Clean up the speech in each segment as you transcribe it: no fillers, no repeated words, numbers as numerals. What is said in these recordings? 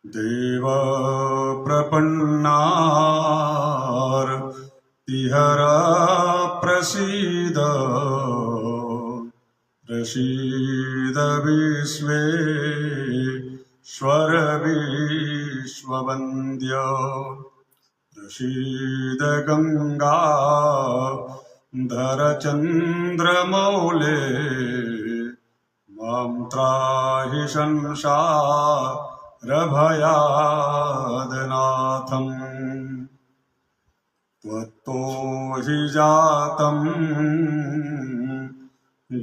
देव प्रपन्नार तिहर प्रसीद प्रसीद विश्वेश्वर विश्ववन्द्य प्रसीद गंगाधर चन्द्रमौले मां त्राहि संसारभयादनाथम् त्वत्तो हि जातं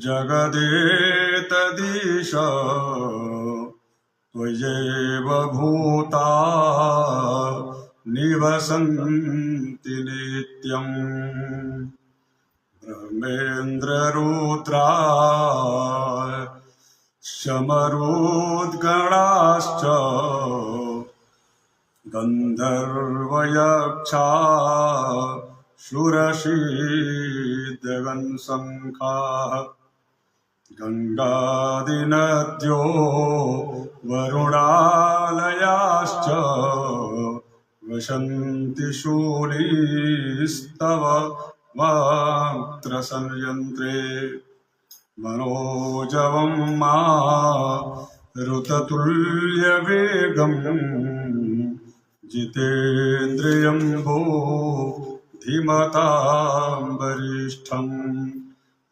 जगदेतदीश त्वयैव भूता निवसन्ति नित्यम् ब्रह्मेन्द्ररुद्रा शमरुद्गणाश्च गन्धर्वयक्षा शूरसीदगणशङ्खाः गङ्गादिनद्यो वरुणालयाश्च वसन्ति शूलीस्तव वक्त्रसंयन्त्रे मनोजवं मारुततुल्यवेगम् जितेन्द्रियं बुद्धिमतां वरिष्ठं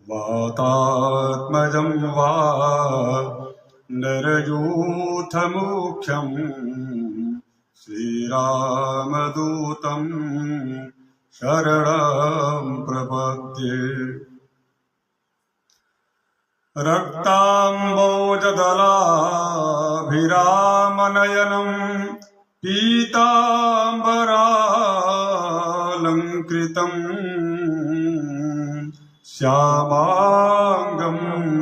वातात्मजं वा नरयूथमुख्यं श्रीरामदूतं शरणं प्रपद्ये। रक्ताम्बोजदलाभिरामनयनं पीताम्बरालङ्कृतं श्यामाङ्गं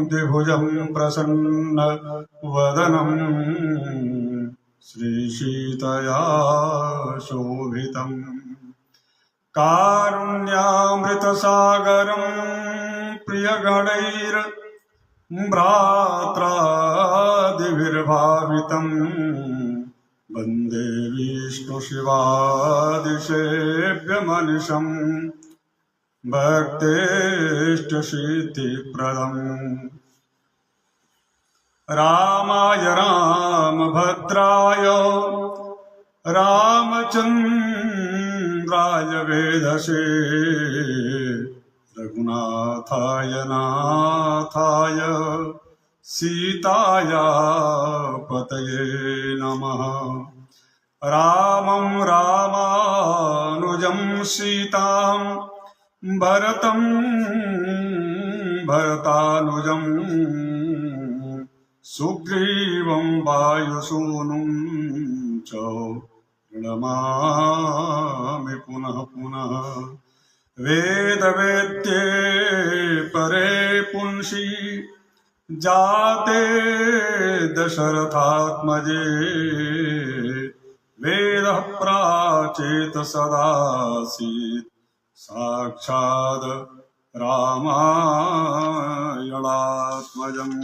द्विभुजं प्रसन्नवदनं श्रीसीतया शोभितं कारुण्यामृतसागरं प्रियगणैर् भ्रात्रादिभिर्भावितं वन्दे विष्णुशिवादिसेव्यमनिशं भक्तेष्टसिद्धिप्रदम्। रामाय रामभद्राय रामचन्द्राय वेधसे रघुनाथाय नाथाय सीताया पतये नमः। रामं रामानुजं सीतां भरतं भरतानुजं सुग्रीवं वायुसूनुं च प्रणमामि पुनः पुनः। वेदवेद्ये परे पुंसि जाते दशरथात्मजे वेदः प्राचेत सदासीत् साक्षात् रामायणात्मजम्।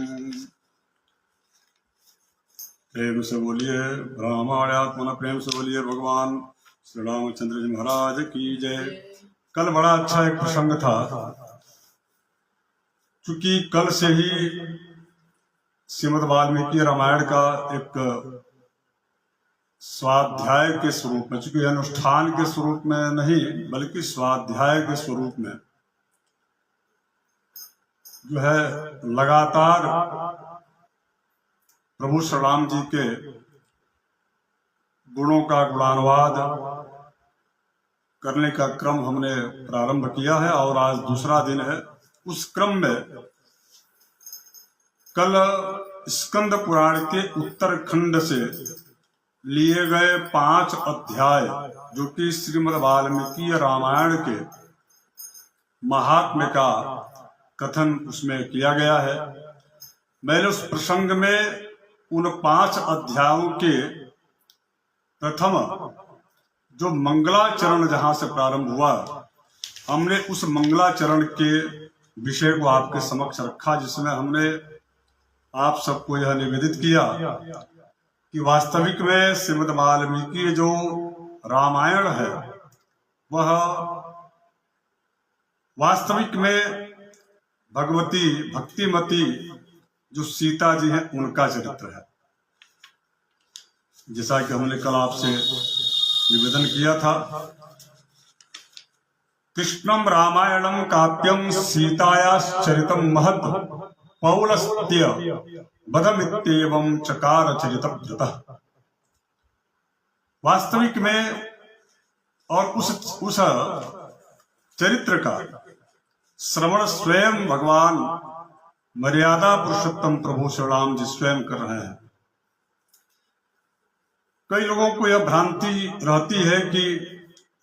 प्रेम से बोलिए रामायणात्मन, प्रेम से बोलिए भगवान श्री रामचंद्र जी महाराज की जय। कल बड़ा अच्छा एक प्रसंग था, क्योंकि कल से ही श्रीमद् वाल्मीकि रामायण का एक स्वाध्याय के स्वरूप में, चूंकि अनुष्ठान के स्वरूप में नहीं बल्कि स्वाध्याय के स्वरूप में जो है लगातार प्रभु श्री राम जी के गुणों का गुणानुवाद करने का क्रम हमने प्रारंभ किया है और आज दूसरा दिन है। उस क्रम में कल स्कंद पुराण के उत्तरखंड से लिए गए 5 अध्याय जो कि श्रीमद् वाल्मीकि रामायण के महात्म्य का कथन उसमें किया गया है। मैंने उस प्रसंग में उन 5 अध्यायों के प्रथम जो मंगलाचरण जहां से प्रारंभ हुआ, हमने उस मंगलाचरण के विषय को आपके समक्ष रखा, जिसमें हमने आप सबको यह निवेदित किया कि वास्तविक में श्रीमद् वाल्मीकि जो रामायण है वह वास्तविक में भगवती भक्तिमती जो सीता जी हैं उनका चरित्र है। जैसा कि हमने कल आपसे निवेदन किया था, कृष्णम रामायणम काव्यम सीतायाश्चरितम महत् पौलस्त्य बदमित्येवं चकार चरितव्रतः। वास्तविक में और उस चरित्र का श्रवण स्वयं भगवान मर्यादा पुरुषोत्तम प्रभु श्री राम जी स्वयं कर रहे हैं। कई लोगों को यह भ्रांति रहती है कि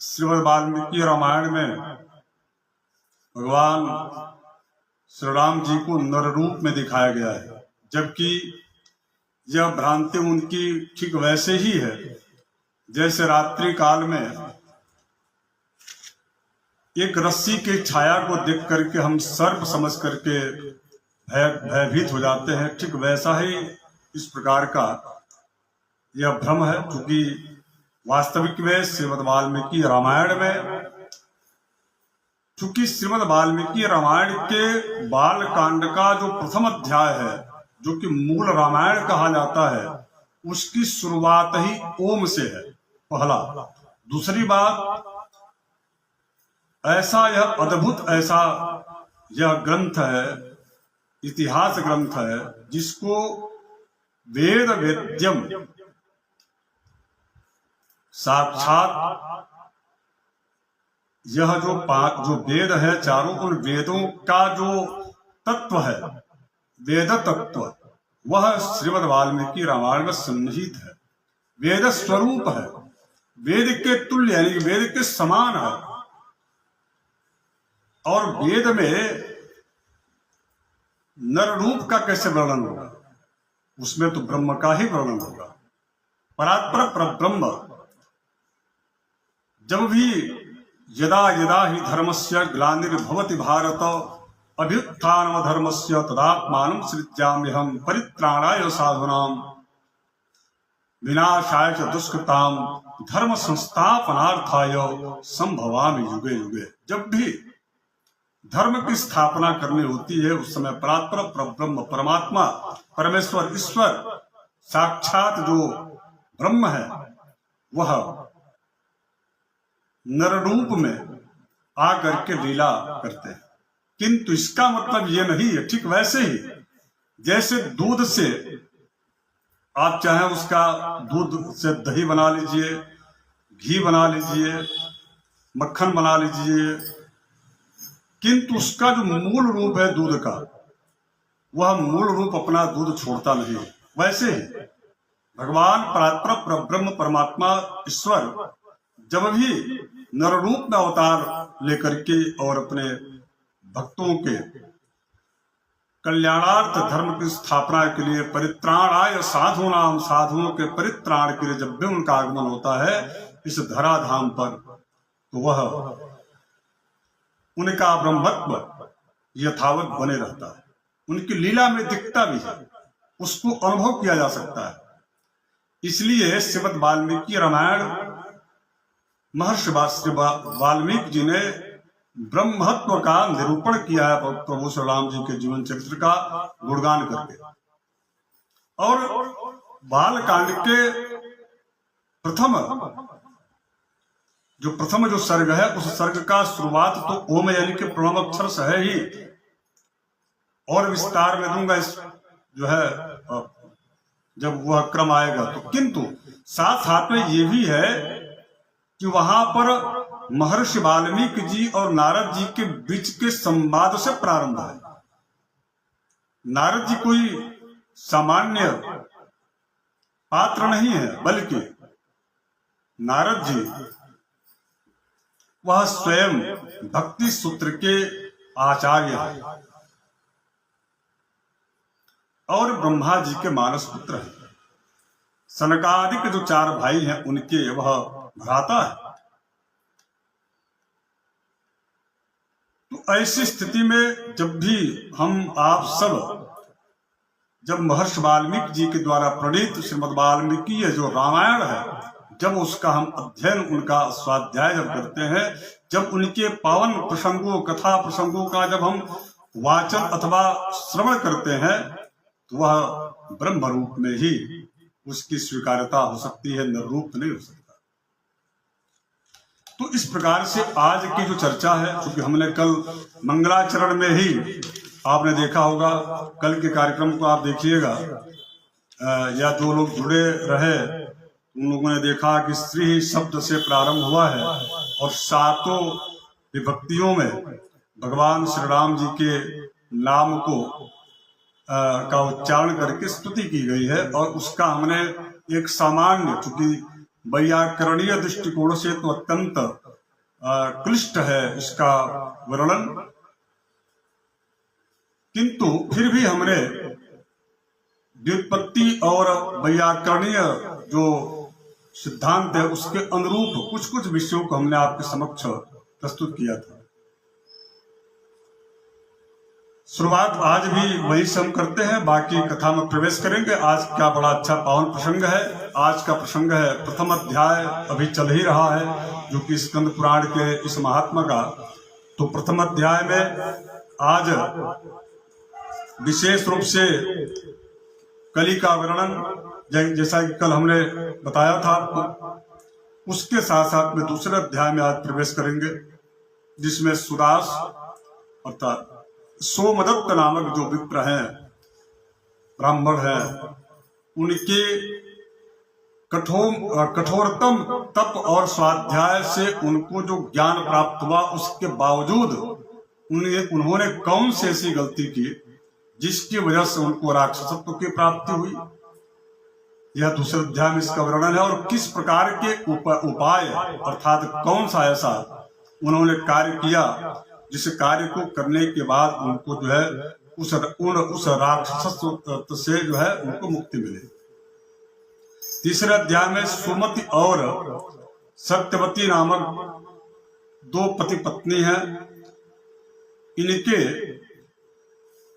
श्रीमद् वाल्मीकि रामायण में भगवान श्री राम जी को नर रूप में दिखाया गया है, जबकि यह भ्रांति उनकी ठीक वैसे ही है जैसे रात्रि काल में एक रस्सी की छाया को देख करके हम सर्प समझ करके भयभीत हो जाते हैं। ठीक वैसा ही इस प्रकार का यह भ्रम है, क्योंकि वास्तविक में श्रीमद् वाल्मीकि रामायण में, चूंकि श्रीमद् वाल्मीकि रामायण के बाल कांड का जो प्रथम अध्याय है, जो कि मूल रामायण कहा जाता है, उसकी शुरुआत ही ओम से है, पहला। दूसरी बात, ऐसा यह अद्भुत ऐसा यह ग्रंथ है, इतिहास ग्रंथ है, जिसको वेद वेद्यम साक्षात यह जो वेद है चारों, उन वेदों का जो तत्व है, वेद तत्व, वह श्रीमद् वाल्मीकि रामायण में सन्निहित है। वेद स्वरूप है, वेद के तुल्य यानी वेद के समान है। और वेद में नर रूप का कैसे वर्णन होगा? उसमें तो ब्रह्म का ही वर्णन होगा। परात्पर परब्रह्म। जब भी यदा यदा ही धर्मस्य ग्लानिर्भवति भारत अभ्युत्थानम धर्मस्य तदात्मानं सृज्याम्यहं परित्राणाय साधूनां विनाशाय च दुष्कृतां धर्म संस्थापनार्थाय संभवामि युगे युगे। जब भी धर्म की स्थापना करनी होती है, उस समय परात्पर परब्रह्म परमात्मा परमेश्वर ईश्वर साक्षात जो ब्रह्म है, वह नर रूप में आकर के लीला करते हैं। किंतु इसका मतलब ये नहीं है, ठीक वैसे ही जैसे दूध से आप चाहे उसका दूध से दही बना लीजिए, घी बना लीजिए, मक्खन बना लीजिए, किंतु उसका जो मूल रूप है दूध का, वह मूल रूप अपना दूध छोड़ता नहीं। वैसे ही भगवान परात्पर परब्रह्म परमात्मा ईश्वर जब भी नर रूप में अवतार लेकर के और अपने भक्तों के कल्याणार्थ धर्म की स्थापना के लिए परित्राणाय साधूनाम, साधुओं के परित्राण के लिए जब भी उनका आगमन होता है इस धराधाम पर, तो वह उनका ब्रह्मत्व यथावत बने रहता है। उनकी लीला में दिखता भी है, उसको अनुभव किया जा सकता है। इसलिए श्रीमद् वाल्मीकि रामायण महर्षि वाल्मीकि जी ने ब्रह्मत्व का निरूपण किया है प्रभु श्री राम जी के जीवन चरित्र का गुणगान करके। और बाल कांड के प्रथम जो सर्ग है, उस सर्ग का शुरुआत तो ओम यानी कि प्रणव अक्षर से है ही, और विस्तार में दूंगा इस जो है जब वह क्रम आएगा तो। किंतु साथ साथ में ये भी है कि वहां पर महर्षि वाल्मीकि जी और नारद जी के बीच के संवाद से प्रारंभ है। नारद जी कोई सामान्य पात्र नहीं है, बल्कि नारद जी वह स्वयं भक्ति सूत्र के आचार्य हैं और ब्रह्मा जी के मानस पुत्र हैं। सनकादिक जो 4 भाई हैं उनके वह भ्राता है। तो ऐसी स्थिति में जब भी हम आप सब जब महर्षि वाल्मीकि जी के द्वारा प्रणीत श्रीमद् वाल्मीकि जो रामायण है, जब उसका हम अध्ययन, उनका स्वाध्याय जब करते हैं, जब उनके पावन प्रसंगों, कथा प्रसंगों का जब हम वाचन अथवा श्रवण करते हैं, तो वह ब्रह्म रूप में ही उसकी स्वीकार्यता हो सकती है, निर्रूप नहीं हो सकता। तो इस प्रकार से आज की जो चर्चा है, क्योंकि हमने कल मंगलाचरण में ही आपने देखा होगा, कल के कार्यक्रम को आप देखिएगा, या जो लोग जुड़े रहे उन लोगों ने देखा कि श्री शब्द से प्रारंभ हुआ है और सातों विभक्तियों में भगवान श्री राम जी के नाम को का उच्चारण करके स्तुति की गई है। और उसका हमने एक सामान्य, चूंकि वैयाकरणीय दृष्टिकोण से तो अत्यंत क्लिष्ट है इसका वर्णन, किंतु फिर भी हमने व्युत्पत्ति और वैयाकरणीय जो सिद्धांत है उसके अनुरूप कुछ कुछ विषयों को हमने आपके समक्ष प्रस्तुत किया था। शुरुआत आज भी वही से हम करते हैं, बाकी कथा में प्रवेश करेंगे। आज क्या बड़ा अच्छा पावन प्रसंग है। आज का प्रसंग है प्रथम अध्याय, अभी चल ही रहा है, जो कि स्कंद पुराण के इस महात्मा का। तो प्रथम अध्याय में आज विशेष रूप से कली का वर्णन, जैसा कि कल हमने बताया था आपको, उसके साथ साथ में दूसरे अध्याय में आज प्रवेश करेंगे, जिसमें सुदास अर्थात सोमदत्त नामक जो विप्र हैं, ब्राह्मण हैं, उनके कठोरतम तप और स्वाध्याय से उनको जो ज्ञान प्राप्त हुआ, उसके बावजूद उन्होंने कौन सी ऐसी गलती की जिसकी वजह से उनको राक्षसत्व की प्राप्ति हुई, यह दूसरे अध्याय में इसका वर्णन है। और किस प्रकार के उपाय अर्थात कौन सा ऐसा उन्होंने कार्य किया जिस कार्य को करने के बाद उनको जो है उस राक्षसत्व से जो है उनको मुक्ति मिले। तीसरे अध्याय में सुमति और सत्यवती नामक दो पति पत्नी हैं, इनके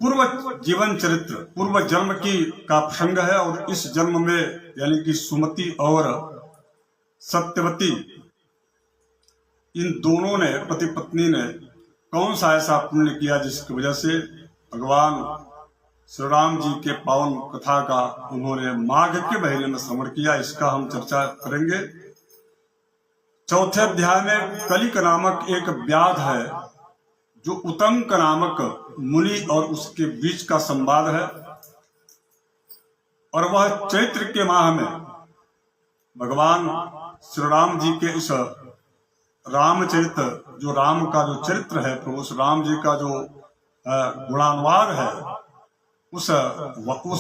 पूर्व जीवन चरित्र, पूर्व जन्म का प्रसंग है। और इस जन्म में यानी कि सुमति और सत्यवती, इन दोनों ने, पति पत्नी ने कौन सा ऐसा पुण्य किया जिसकी वजह से भगवान श्री राम जी के पावन कथा का उन्होंने माघ के महीने में श्रवण किया, इसका हम चर्चा करेंगे। चौथे अध्याय में कलिक नामक एक व्याध है, जो उतंक नामक मुनि और उसके बीच का संवाद है। और वह चैत्र के माह में भगवान श्री राम जी के इस रामचरित, जो राम का जो चरित्र है, प्रभु श्री राम जी का जो गुणानुवाद है, उस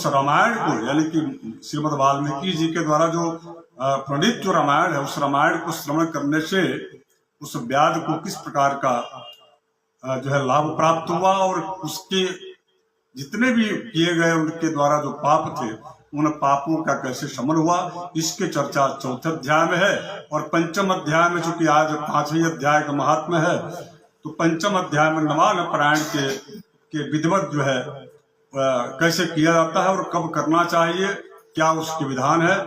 रामायण को, यानी कि श्रीमद् वाल्मीकि जी के द्वारा जो प्रणीत जो रामायण है, उस रामायण को श्रवण करने से उस व्याध को किस प्रकार का जो है लाभ प्राप्त हुआ, और उसके जितने भी किए गए उनके द्वारा जो पाप थे, उन पापों का कैसे शमन हुआ, इसके चर्चा चौथे अध्याय में है। और पंचम अध्याय में, चूंकि आज पांचवें अध्याय का महात्मा है, तो पंचम अध्याय में नवान पारायण के विधिवत जो है कैसे किया जाता है और कब करना चाहिए, क्या उसके विधान है,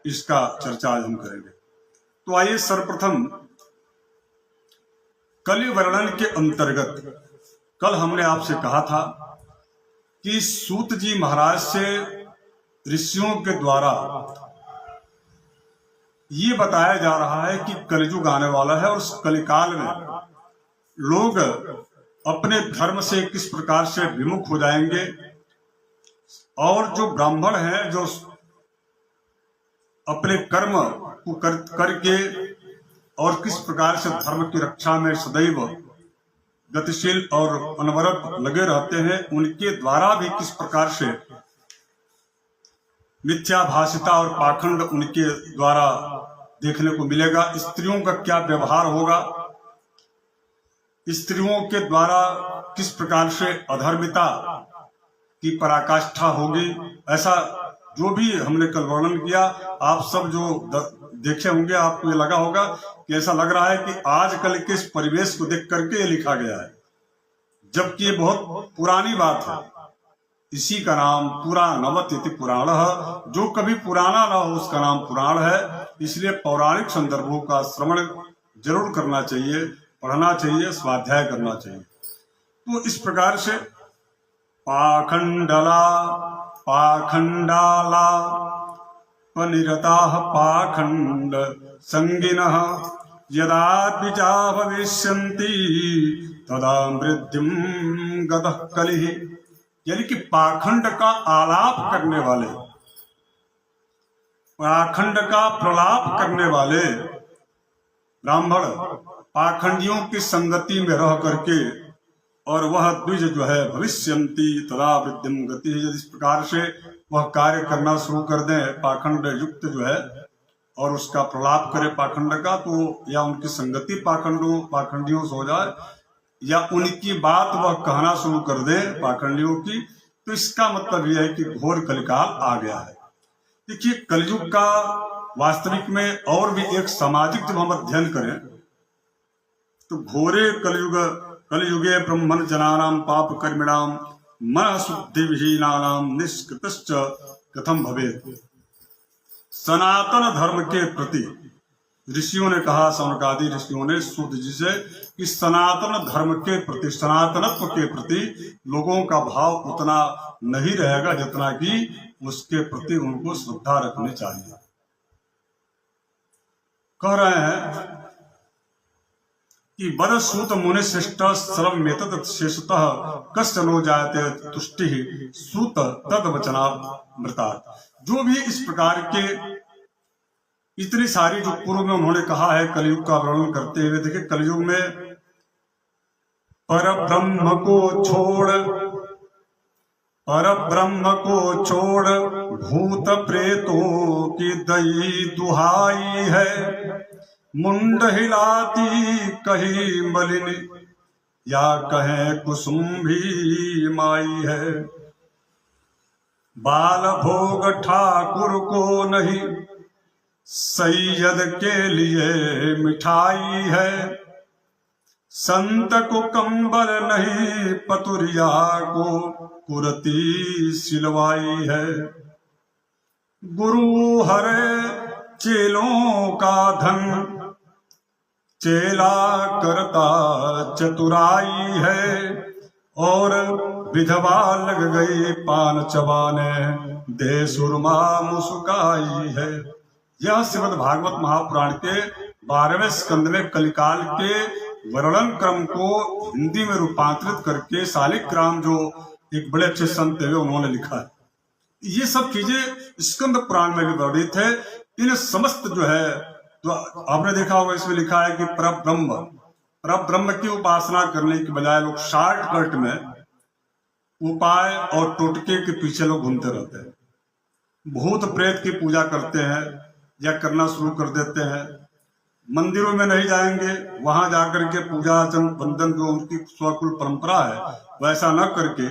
इसका चर्चा आज हम करेंगे। तो आइए सर्वप्रथम कलि वर्णन के अंतर्गत, कल हमने आपसे कहा था कि सूत जी महाराज से ऋषियों के द्वारा ये बताया जा रहा है कि कलियुग आने वाला है और उस कलिकाल में लोग अपने धर्म से किस प्रकार से विमुख हो जाएंगे, और जो ब्राह्मण हैं जो अपने कर्म को करके और किस प्रकार से धर्म की रक्षा में सदैव गतिशील और अनवरत लगे रहते हैं, उनके द्वारा भी किस प्रकार से मिथ्या भाषिता और पाखंड उनके द्वारा देखने को मिलेगा। स्त्रियों का क्या व्यवहार होगा, स्त्रियों के द्वारा किस प्रकार से अधर्मिता की पराकाष्ठा होगी, ऐसा जो भी हमने कल वर्णन किया। आप सब जो देखे होंगे, आपको ये लगा होगा कि ऐसा लग रहा है कि आजकल के इस परिवेश को देख करके ये लिखा गया है, जबकि ये बहुत पुरानी बात है। इसी का नाम पुराणवत इति पुराण, जो कभी पुराना ना हो उसका नाम पुराण है। इसलिए पौराणिक संदर्भों का श्रवण जरूर करना चाहिए, पढ़ना चाहिए, स्वाध्याय करना चाहिए। तो इस प्रकार से पाखंडला पाखंडाला पनिरताः पाखंड संगिनः यदा द्विजा भविष्यन्ति तदा वृद्धिं गतः कलिः। यानी कि पाखंड का आलाप करने वाले, पाखंड का प्रलाप करने वाले ब्राह्मण पाखंडियों की संगति में रह करके और वह द्विज जो है भविष्यन्ति तदा वृद्धिम गति, यदि इस प्रकार से वह कार्य करना शुरू कर दें पाखंड युक्त जो है और उसका प्रलाप करे पाखंड का, तो या उनकी संगति पाखंडियों से हो जाए या उनकी बात वह कहना शुरू कर दे पाखंडियों की, तो इसका मतलब यह है कि घोर कलिकाल आ गया है। देखिए कलयुग का वास्तविक में और भी एक सामाजिक जब हम अध्ययन करें तो घोरे कलयुगे ब्रह्मण जनानां पाप कर्मिणां मन शुद्धि विहीनानां निष्कृतश्च कथम भवेत्। सनातन धर्म के प्रति ऋषियों ने कहा, सौनकादि ऋषियों ने सूत जी से कि सनातन धर्म के प्रति, सनातनत्व के प्रति लोगों का भाव उतना नहीं रहेगा जितना कि उसके प्रति उनको श्रद्धा रखनी चाहिए। कह रहे हैं कि बद सूत मुनि श्रेष्ठ सर्वमेतत् शेषतः कस्य नो जायते तुष्टि सूत तद वचनामृता। जो भी इस प्रकार के इतनी सारी जो पूर्व में उन्होंने कहा है कलयुग का वर्णन करते हुए, देखिए कलयुग में पर ब्रह्म को छोड़ भूत प्रेतों की दई दुहाई है, मुंड हिलाती कही मलिन या कहे कुसुम भी माई है। बाल भोग ठाकुर को नहीं सैयद के लिए मिठाई है, संत को कंबल नहीं पतुरिया को कुरती सिलवाई है। गुरु हरे चेलों का धन चेला करता चतुराई है, और विधवा लग गई पान चबाने दे सुरमा मुस्काई है। यह श्रीमद् भागवत महापुराण के 12वें स्कंद में कलिकाल के वर्णन क्रम को हिंदी में रूपांतरित करके शालिग्राम जो एक बड़े अच्छे संत है उन्होंने लिखा है। ये सब चीजें स्कंद पुराण में भी वर्णित है। इन समस्त जो है तो आपने देखा होगा इसमें लिखा है कि परब्रह्म की उपासना करने के बजाय लोग शॉर्टकट में उपाय और टोटके के पीछे लोग घूमते रहते हैं, भूत प्रेत की पूजा करते हैं या करना शुरू कर देते हैं। मंदिरों में नहीं जाएंगे, वहां जाकर के पूजा बंधन जो उनकी स्वकुल परंपरा है वैसा न करके,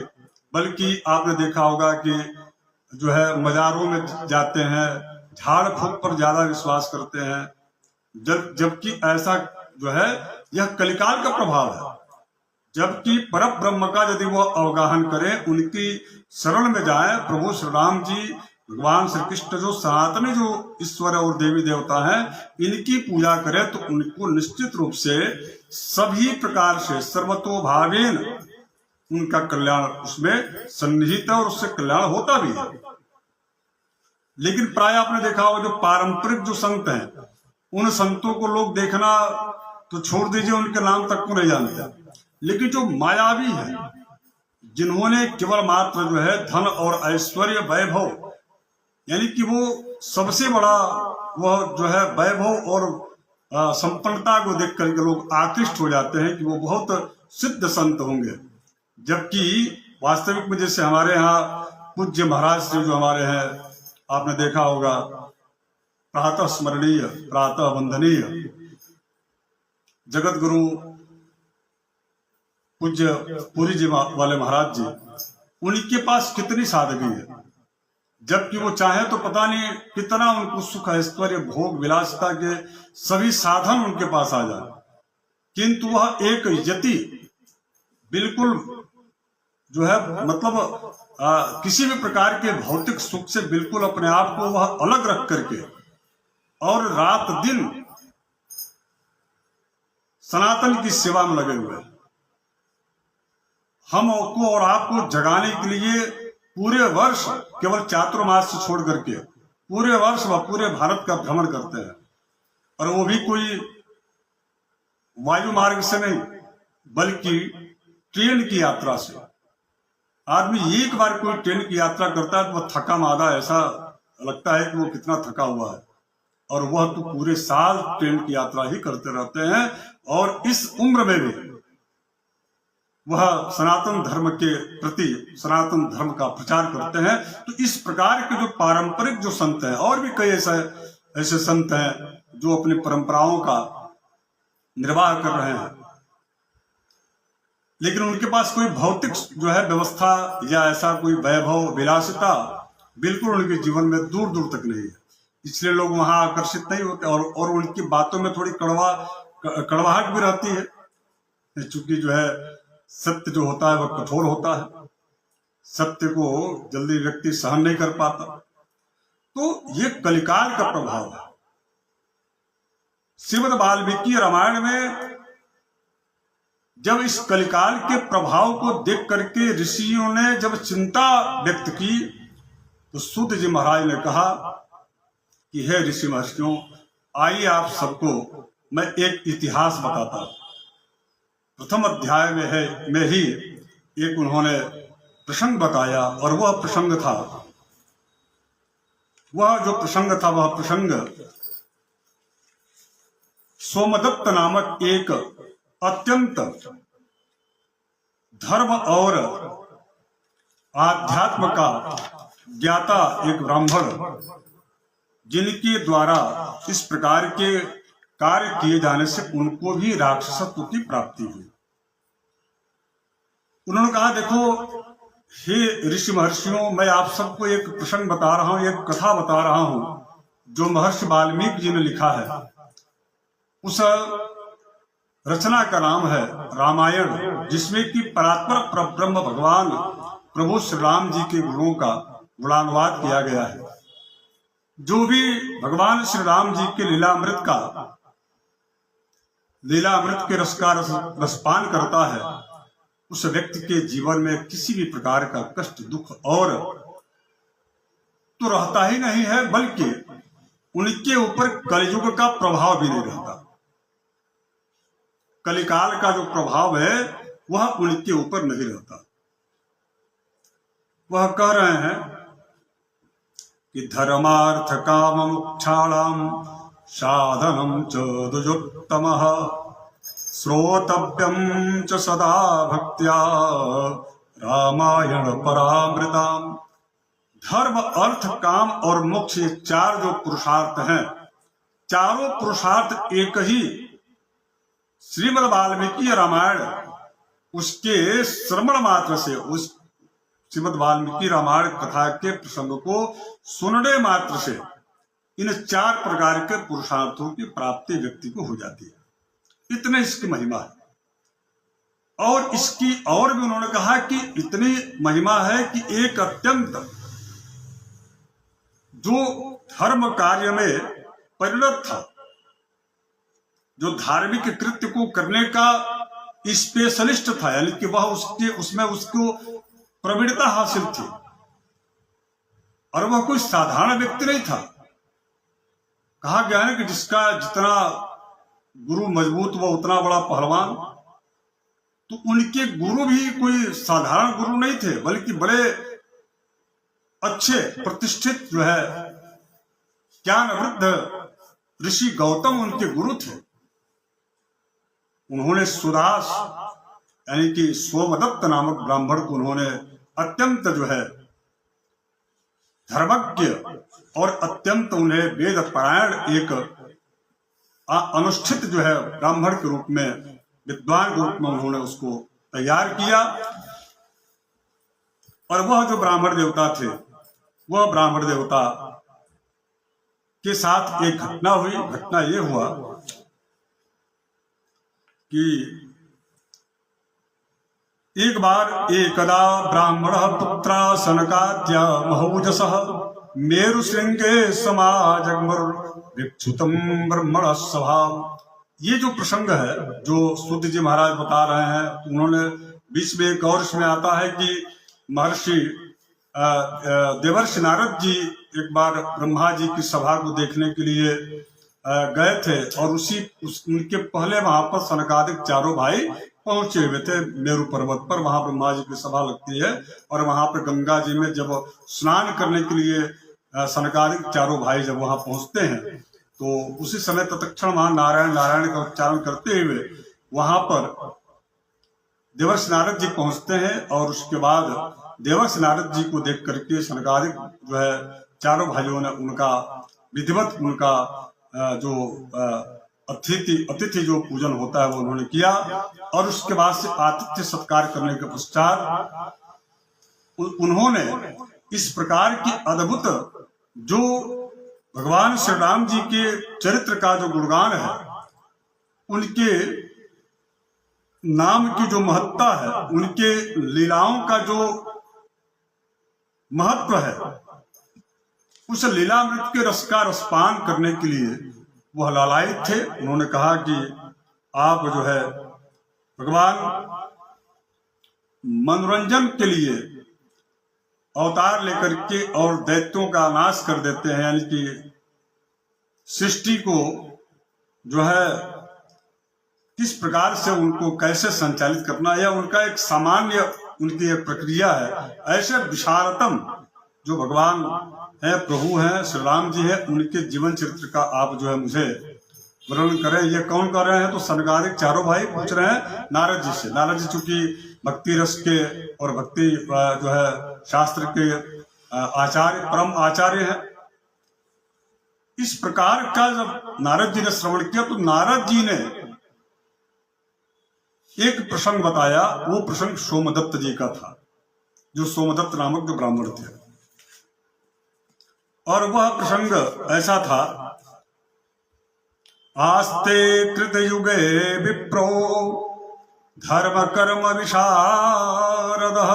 बल्कि आपने देखा होगा कि जो है मजारों में जाते हैं, झाड़ फूक पर ज्यादा विश्वास करते हैं, जबकि ऐसा जो है यह कलिकाल का प्रभाव है। जबकि परम ब्रह्म का यदि वो अवगाहन करें, उनकी शरण में जाए, प्रभु श्री राम जी, भगवान श्री कृष्ण जो सनातनी जो ईश्वर और देवी देवता हैं, इनकी पूजा करें तो उनको निश्चित रूप से सभी प्रकार से सर्वतोभावेन उनका कल्याण उसमें सन्निहित है और उससे कल्याण होता भी है। लेकिन प्राय आपने देखा होगा जो पारंपरिक जो संत हैं, उन संतों को लोग देखना तो छोड़ दीजिए, उनके नाम तक को नहीं जानते। लेकिन जो मायावी है, जिन्होंने केवल मात्र जो है धन और ऐश्वर्य वैभव, यानी कि वो सबसे बड़ा वह जो है वैभव और संपन्नता को देख करके लोग आकृष्ट हो जाते हैं कि वो बहुत सिद्ध संत होंगे। जबकि वास्तविक में जैसे हमारे यहाँ पूज्य महाराज श्री जो हमारे हैं, आपने देखा होगा प्रातः स्मरणीय प्रातः वंदनीय जगत गुरु पूज्य पुरी जी वाले महाराज जी, उनके पास कितनी सादगी है, जबकि वो चाहे तो पता नहीं कितना उनको सुख ऐश्वर्य भोग विलासिता के सभी साधन उनके पास आ जाए, किंतु वह एक यति बिल्कुल जो है मतलब किसी भी प्रकार के भौतिक सुख से बिल्कुल अपने आप को वह अलग रख करके और रात दिन सनातन की सेवा में लगे हुए हैं। हमको और आपको जगाने के लिए पूरे वर्ष केवल चातुर्मास से छोड़ करके पूरे वर्ष वह पूरे भारत का भ्रमण करते हैं, और वो भी कोई वायु मार्ग से नहीं बल्कि ट्रेन की यात्रा से। आदमी एक बार कोई ट्रेन की यात्रा करता है तो वह थका मादा ऐसा लगता है कि वो कितना थका हुआ है, और वह तो पूरे साल ट्रेन की यात्रा ही करते रहते हैं, और इस उम्र में भी वह सनातन धर्म के प्रति सनातन धर्म का प्रचार करते हैं। तो इस प्रकार के जो पारंपरिक जो संत हैं, और भी कई ऐसे संत हैं जो अपनी परंपराओं का निर्वाह कर रहे हैं, लेकिन उनके पास कोई भौतिक जो है व्यवस्था या ऐसा कोई वैभव विलासिता बिल्कुल उनके जीवन में दूर दूर तक नहीं है, इसलिए लोग वहां आकर्षित नहीं होते, और उनकी बातों में थोड़ी कड़वाहट भी रहती है, चूंकि जो है सत्य जो होता है वह कठोर होता है, सत्य को जल्दी व्यक्ति सहन नहीं कर पाता। तो ये कलिकाल का प्रभाव है। श्रीमद् वाल्मीकि रामायण में जब इस कलिकाल के प्रभाव को देख करके ऋषियों ने जब चिंता व्यक्त की, तो सूत जी महाराज ने कहा कि हे ऋषि महर्षियों, आइए आप सबको मैं एक इतिहास बताता हूं। प्रथम अध्याय में ही एक उन्होंने प्रसंग बताया, और वह प्रसंग था वह प्रसंग सोमदत्त नामक एक अत्यंत धर्म और आध्यात्म का ज्ञाता एक ब्राह्मण, जिनके द्वारा इस प्रकार के कार्य किए जाने से उनको भी राक्षसत्व की प्राप्ति हुई। उन्होंने कहा, देखो हे ऋषि महर्षियों, मैं आप सबको एक प्रसंग बता रहा हूं, एक कथा बता रहा हूं जो महर्षि वाल्मीकि जी ने लिखा है। उस रचना का नाम है रामायण, जिसमें कि परात्पर परब्रह्म भगवान प्रभु श्री राम जी के गुणों का गुणानुवाद किया गया है। जो भी भगवान श्री राम जी के लीलामृत के रस का रसपान करता है, उस व्यक्ति के जीवन में किसी भी प्रकार का कष्ट दुख और तो रहता ही नहीं है, बल्कि उनके ऊपर कलयुग का प्रभाव भी नहीं रहता। कलिकाल का जो प्रभाव है वह उनके ऊपर नहीं रहता। वह कह रहे हैं कि धर्मार्थ काम मोक्षाणाम साधनम च द्विजोत्तमः श्रोतव्यम च सदा भक्त्या रामायण परामृताम। धर्म अर्थ काम और मोक्ष, ये चार जो पुरुषार्थ हैं, चारों पुरुषार्थ एक ही श्रीमद् वाल्मीकि रामायण उसके श्रवण मात्र से, उस श्रीमद् वाल्मीकि रामायण कथा के प्रसंग को सुनने मात्र से इन चार प्रकार के पुरुषार्थों की प्राप्ति व्यक्ति को हो जाती है। इतने इसकी महिमा है। और इसकी और भी उन्होंने कहा कि इतनी महिमा है कि एक अत्यंत जो धर्म कार्य में परिणत था, जो धार्मिक कृत्य को करने का स्पेशलिस्ट था, यानी कि वह उसमें उसको प्रवीणता हासिल थी, और वह कोई साधारण व्यक्ति नहीं था। कहा गया है कि जिसका जितना गुरु मजबूत वह उतना बड़ा पहलवान। तो उनके गुरु भी कोई साधारण गुरु नहीं थे, बल्कि बड़े अच्छे प्रतिष्ठित जो है ज्ञान वृद्ध ऋषि गौतम उनके गुरु थे। उन्होंने सुदास यानी कि सोमदत्त नामक ब्राह्मण को उन्होंने अत्यंत जो है धर्मज्ञ और अत्यंत उन्हें वेद परायण एक अनुष्ठित जो है ब्राह्मण के रूप में, विद्वान के रूप में उन्होंने उसको तैयार किया। और वह जो ब्राह्मण देवता थे, वह ब्राह्मण देवता के साथ एक घटना हुई। घटना ये हुआ कि एक बार एकदा ब्राह्मण पुत्र सनकाद्य महौजसः मेरुशृंगे समाजग्मुर्विक्षुतम ब्रह्मण स्वभाव। ये जो प्रसंग है जो सूत जी महाराज बता रहे हैं, उन्होंने बीच में एक और इसमें आता है कि महर्षि देवर्षि नारद जी एक बार ब्रह्मा जी की सभा को देखने के लिए गए थे और उनके पहले वहां पर सनकादिक चारों भाई पहुंचे हुए थे मेरु पर्वत पर। वहां ब्रह्मा जी की सभा लगती है और वहां पर गंगा जी में जब स्नान करने के लिए सनकादिक चारों भाई जब वहां पहुंचते हैं तो उसी समय तत्क्षण वहां नारायण नारायण का उच्चारण करते हुए वहां पर देवर्षि नारद जी पहुंचते हैं और उसके बाद देवर्षि नारद जी को देख करके सनकादिक जो है चारों भाइयों ने उनका विधिवत उनका जो अतिथि जो पूजन होता है वो उन्होंने किया और उसके बाद से आतिथ्य सत्कार करने के पश्चात उन्होंने इस प्रकार की अद्भुत जो भगवान श्री राम जी के चरित्र का जो गुणगान है, उनके नाम की जो महत्ता है, उनके लीलाओं का जो महत्व है, उस लीलामृत के रस का रसपान करने के लिए वह लालायित थे। उन्होंने कहा कि आप जो है भगवान मनोरंजन के लिए अवतार लेकर के और दैत्यों का नाश कर देते हैं, यानी कि सृष्टि को जो है किस प्रकार से उनको कैसे संचालित करना, यह उनका एक सामान्य उनकी एक प्रक्रिया है। ऐसे विशालतम जो भगवान है, प्रभु हैं, श्री राम जी है, उनके जीवन चरित्र का आप जो है मुझे वर्णन करें। ये कौन कर रहे हैं? तो सनकादिक चारों भाई पूछ रहे हैं नारद जी से। नारद जी चूंकि भक्ति रस के और भक्ति जो है शास्त्र के आचार्य, परम आचार्य हैं। इस प्रकार का जब नारद जी ने श्रवण किया तो नारद जी ने एक प्रसंग बताया। वो प्रसंग सोमदत्त जी का था, जो सोमदत्त नामक जो ब्राह्मण थे। और वह प्रसंग ऐसा था, आस्ते कृतयुगे विप्रो धर्म कर्म विशारदः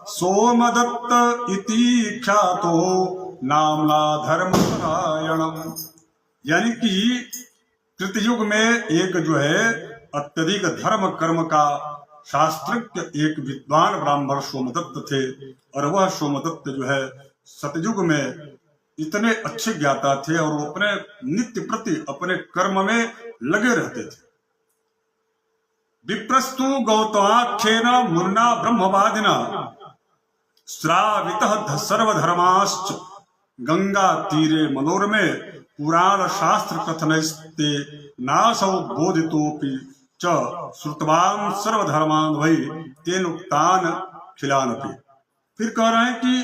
सोमदत्त इति ख्यातो नामना धर्मपरायणम्। यानी कि कृतयुग में एक जो है अत्यधिक धर्म कर्म का शास्त्रज्ञ एक विद्वान ब्राह्मण सोमदत्त थे। और वह सोमदत्त जो है सतयुग में इतने अच्छे ज्ञाता थे और वो अपने नित्य प्रति अपने कर्म में लगे रहते थे। विप्रस्तु गौतमाख्येन मुन्ना ब्रह्मवादिना श्रावितः सर्वधर्माश्च गंगा तीरे मनोरमे पुराण शास्त्र कथनस्ते नासौ बोधितोपि च श्रुतवान सर्वधर्मान वही तेन उक्तान खिलानपि। फिर कह रहे हैं कि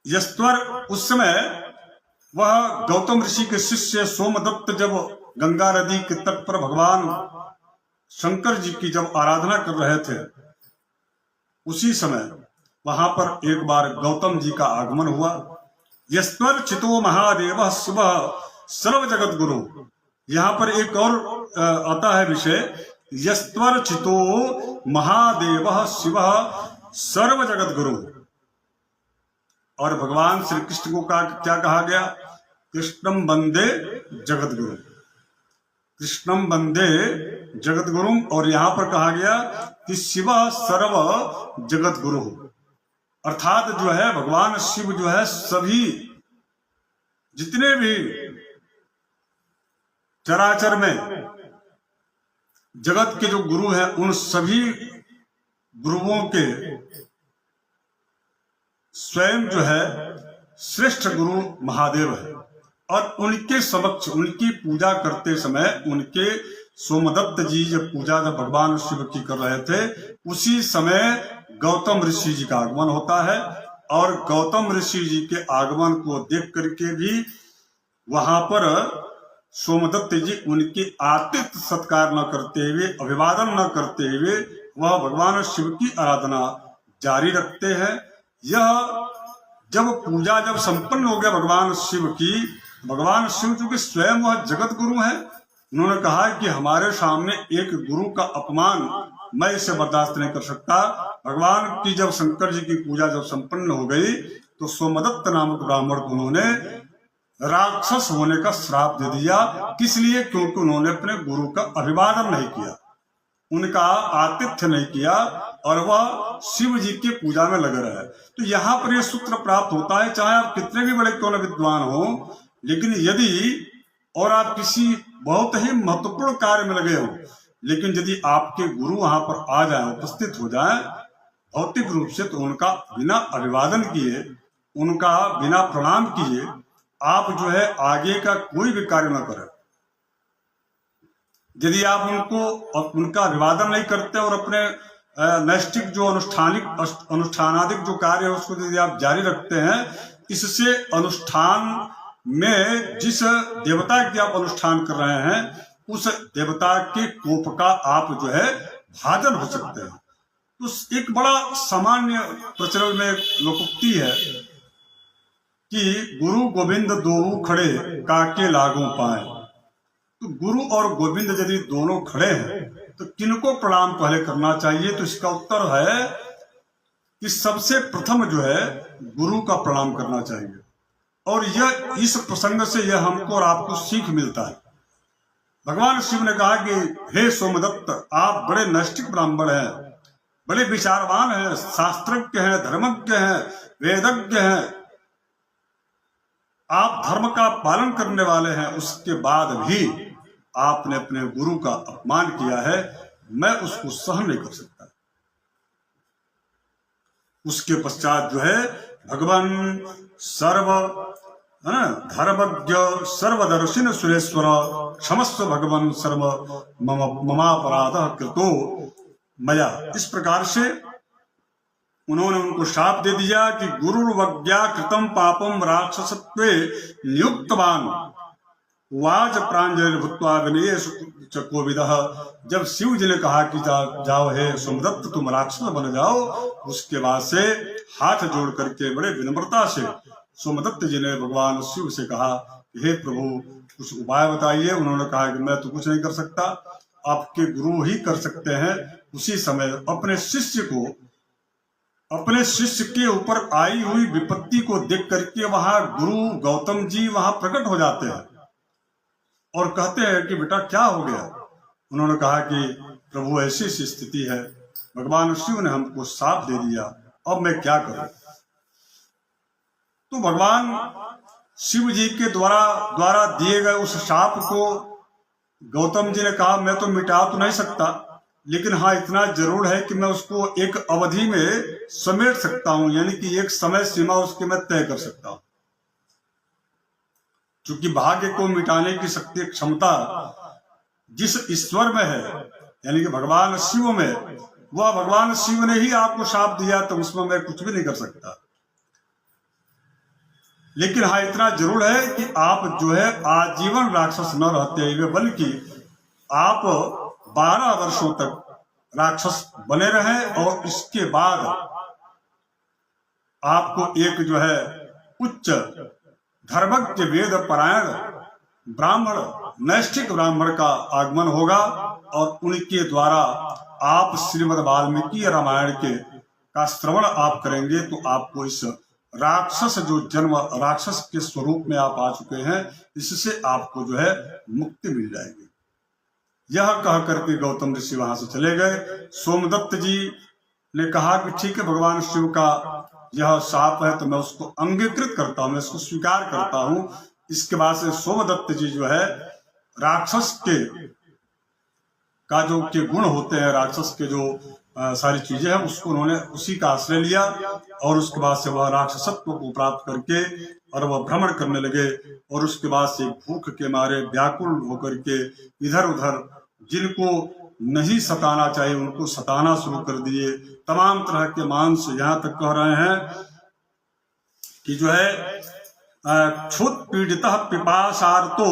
यस्वर उस समय वह गौतम ऋषि के शिष्य सोमदत्त जब गंगा नदी के तट पर भगवान शंकर जी की जब आराधना कर रहे थे, उसी समय वहां पर एक बार गौतम जी का आगमन हुआ। यस्वर चितो महादेव शिव सर्व जगत गुरु। यहाँ पर एक और आता है विषय, यस्वर चितो महादेव शिव सर्व जगत गुरु। और भगवान श्री कृष्ण को क्या कहा गया? कृष्णम वंदे जगत गुरु, कृष्णम वंदे जगत गुरु। और यहाँ पर कहा गया कि शिव सर्व जगत गुरु, अर्थात जो है भगवान शिव जो है सभी जितने भी चराचर में जगत के जो गुरु हैं, उन सभी गुरुओं के स्वयं जो है श्रेष्ठ गुरु महादेव है। और उनके समक्ष उनकी पूजा करते समय उनके सोमदत्त जी जब पूजा जब भगवान शिव की कर रहे थे, उसी समय गौतम ऋषि जी का आगमन होता है। और गौतम ऋषि जी के आगमन को देख करके भी वहां पर सोमदत्त जी उनकी आतिथ्य सत्कार न करते हुए, अभिवादन न करते हुए वह भगवान शिव की आराधना जारी रखते हैं। यह जब पूजा जब संपन्न हो गया भगवान शिव की, भगवान शिव चूंकि स्वयं वह जगत गुरु हैं, उन्होंने कहा कि हमारे सामने एक गुरु का अपमान मैं इसे बर्दाश्त नहीं कर सकता। भगवान की जब शंकर जी की पूजा जब संपन्न हो गई तो सोमदत्त नामक ब्राह्मण को उन्होंने राक्षस होने का श्राप दे दिया। किस लिए? क्योंकि उन्होंने अपने गुरु का अभिवादन नहीं किया, उनका आतिथ्य नहीं किया और वह शिव जी की पूजा में लगे रहे। तो यहाँ पर यह सूत्र प्राप्त होता है, चाहे आप कितने भी बड़े क्यों न विद्वान हो, लेकिन यदि और आप किसी बहुत ही महत्वपूर्ण कार्य में लगे हो, लेकिन यदि आपके गुरु वहां पर आ जाए, उपस्थित हो जाए भौतिक रूप से, तो उनका बिना अभिवादन किए, उनका बिना प्रणाम किए आप जो है आगे का कोई भी कार्य न करें। यदि आप उनका अभिवादन नहीं करते और अपने नैष्ठिक जो अनुष्ठानादिक जो कार्य है उसको यदि आप जारी रखते हैं, इससे अनुष्ठान में जिस देवता की आप अनुष्ठान कर रहे हैं उस देवता के कोप का आप जो है भाजन हो सकते हैं। तो एक बड़ा सामान्य प्रचलन में लोकोक्ति है कि गुरु गोविंद दोऊ खड़े काके लागू पाए। तो गुरु और गोविंद यदि दोनों खड़े हैं तो किनको प्रणाम पहले करना चाहिए? तो इसका उत्तर है कि सबसे प्रथम जो है गुरु का प्रणाम करना चाहिए। और यह इस प्रसंग से यह हमको और आपको सीख मिलता है। भगवान शिव ने कहा कि हे सोमदत्त, आप बड़े नैष्ठिक ब्राह्मण हैं, बड़े विचारवान हैं, शास्त्रज्ञ हैं, धर्मज्ञ हैं, वेदज्ञ हैं, आप धर्म का पालन करने वाले हैं, उसके बाद भी आपने अपने गुरु का अपमान किया है, मैं उसको सहन नहीं कर सकता। उसके पश्चात जो है भगवान धर्मज्ञ सर्वदर्शिन सुरेश्वर क्षमस्व भगवान सर्व ममापराध कृतो मया, इस प्रकार से उन्होंने उनको शाप दे दिया कि गुरुर्वज्ञा कृतम पापम राक्षसत्वे नियुक्तवान वाज प्रांजलि भूत्वा विनय कोविदः। जब शिव जी ने कहा कि जाओ हे सोमदत्त, तुम राक्षस बन जाओ, उसके बाद से हाथ जोड़ करके बड़े विनम्रता से सोमदत्त जी ने भगवान शिव से कहा कि हे प्रभु, कुछ उपाय बताइए। उन्होंने कहा कि मैं तो कुछ नहीं कर सकता, आपके गुरु ही कर सकते हैं। उसी समय अपने शिष्य के ऊपर आई हुई विपत्ति को देख करके वहां गुरु गौतम जी वहां प्रकट हो जाते हैं और कहते हैं कि बेटा क्या हो गया? उन्होंने कहा कि प्रभु ऐसी सी स्थिति है, भगवान शिव ने हमको शाप दे दिया, अब मैं क्या करूं? तो भगवान शिव जी के द्वारा दिए गए उस शाप को गौतम जी ने कहा मैं तो मिटा तो नहीं सकता, लेकिन हाँ इतना जरूर है कि मैं उसको एक अवधि में समेट सकता हूं, यानी कि एक समय सीमा उसकी मैं तय कर सकता हूं। क्योंकि भाग्य को मिटाने की शक्ति क्षमता जिस ईश्वर में है, यानी कि भगवान शिव में, वह भगवान शिव ने ही आपको शाप दिया, तो उसमें मैं कुछ भी नहीं कर सकता। लेकिन हाँ इतना जरूर है कि आप जो है आजीवन राक्षस न रहते हुए, बल्कि आप 12 वर्षों तक राक्षस बने रहे और इसके बाद आपको एक जो है उच्च धर्मज्ञ वेद परायण ब्राह्मण, नैष्ठिक ब्राह्मण का आगमन होगा और उनके द्वारा आप श्रीमद् वाल्मीकि रामायण का श्रवण आप करेंगे, तो आपको इस राक्षस जो जन्म राक्षस के स्वरूप में आप आ चुके हैं, इससे आपको जो है मुक्ति मिल जाएगी। यह कह करके गौतम ऋषि वहां से चले गए। सोमदत्त जी ने कहा कि ठीक है, भगवान शिव का यह शाप है तो मैं उसको अंगीकृत करता हूं, मैं उसको स्वीकार करता हूं। इसके बाद से सोमदत्त जी जो है राक्षस का जो के गुण होते हैं, राक्षस के जो सारी चीजें हैं, उसको उन्होंने उसी का आश्रय लिया और उसके बाद से वह राक्षसत्व को प्राप्त करके और वह भ्रमण करने लगे। और उसके बाद से भूख के मारे व्याकुल होकर के इधर उधर जिनको नहीं सताना चाहिए उनको सताना शुरू कर दिए। तमाम तरह के मांस, यहाँ तक कह रहे हैं कि जो है क्षुत पीड़ित पिपासार्तो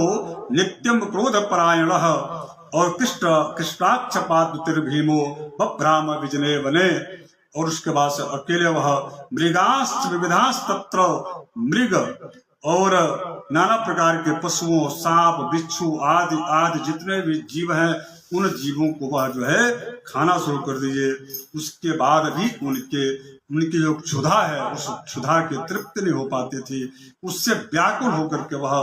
नित्यम क्रोध परायण और कृष्णाक्षपातिर्भीमो बभ्राम विजने बने। और उसके बाद से अकेले वह मृगास्त्र विविधास्तत्र मृग और नाना प्रकार के पशुओं, सांप, बिच्छू आदि आदि जितने भी जीव हैं उन जीवों को वह जो है खाना शुरू कर दीजिए। उसके बाद भी उनकी जो क्षुधा है, उस क्षुधा की तृप्ति नहीं हो पाती थी। उससे व्याकुल होकर के वह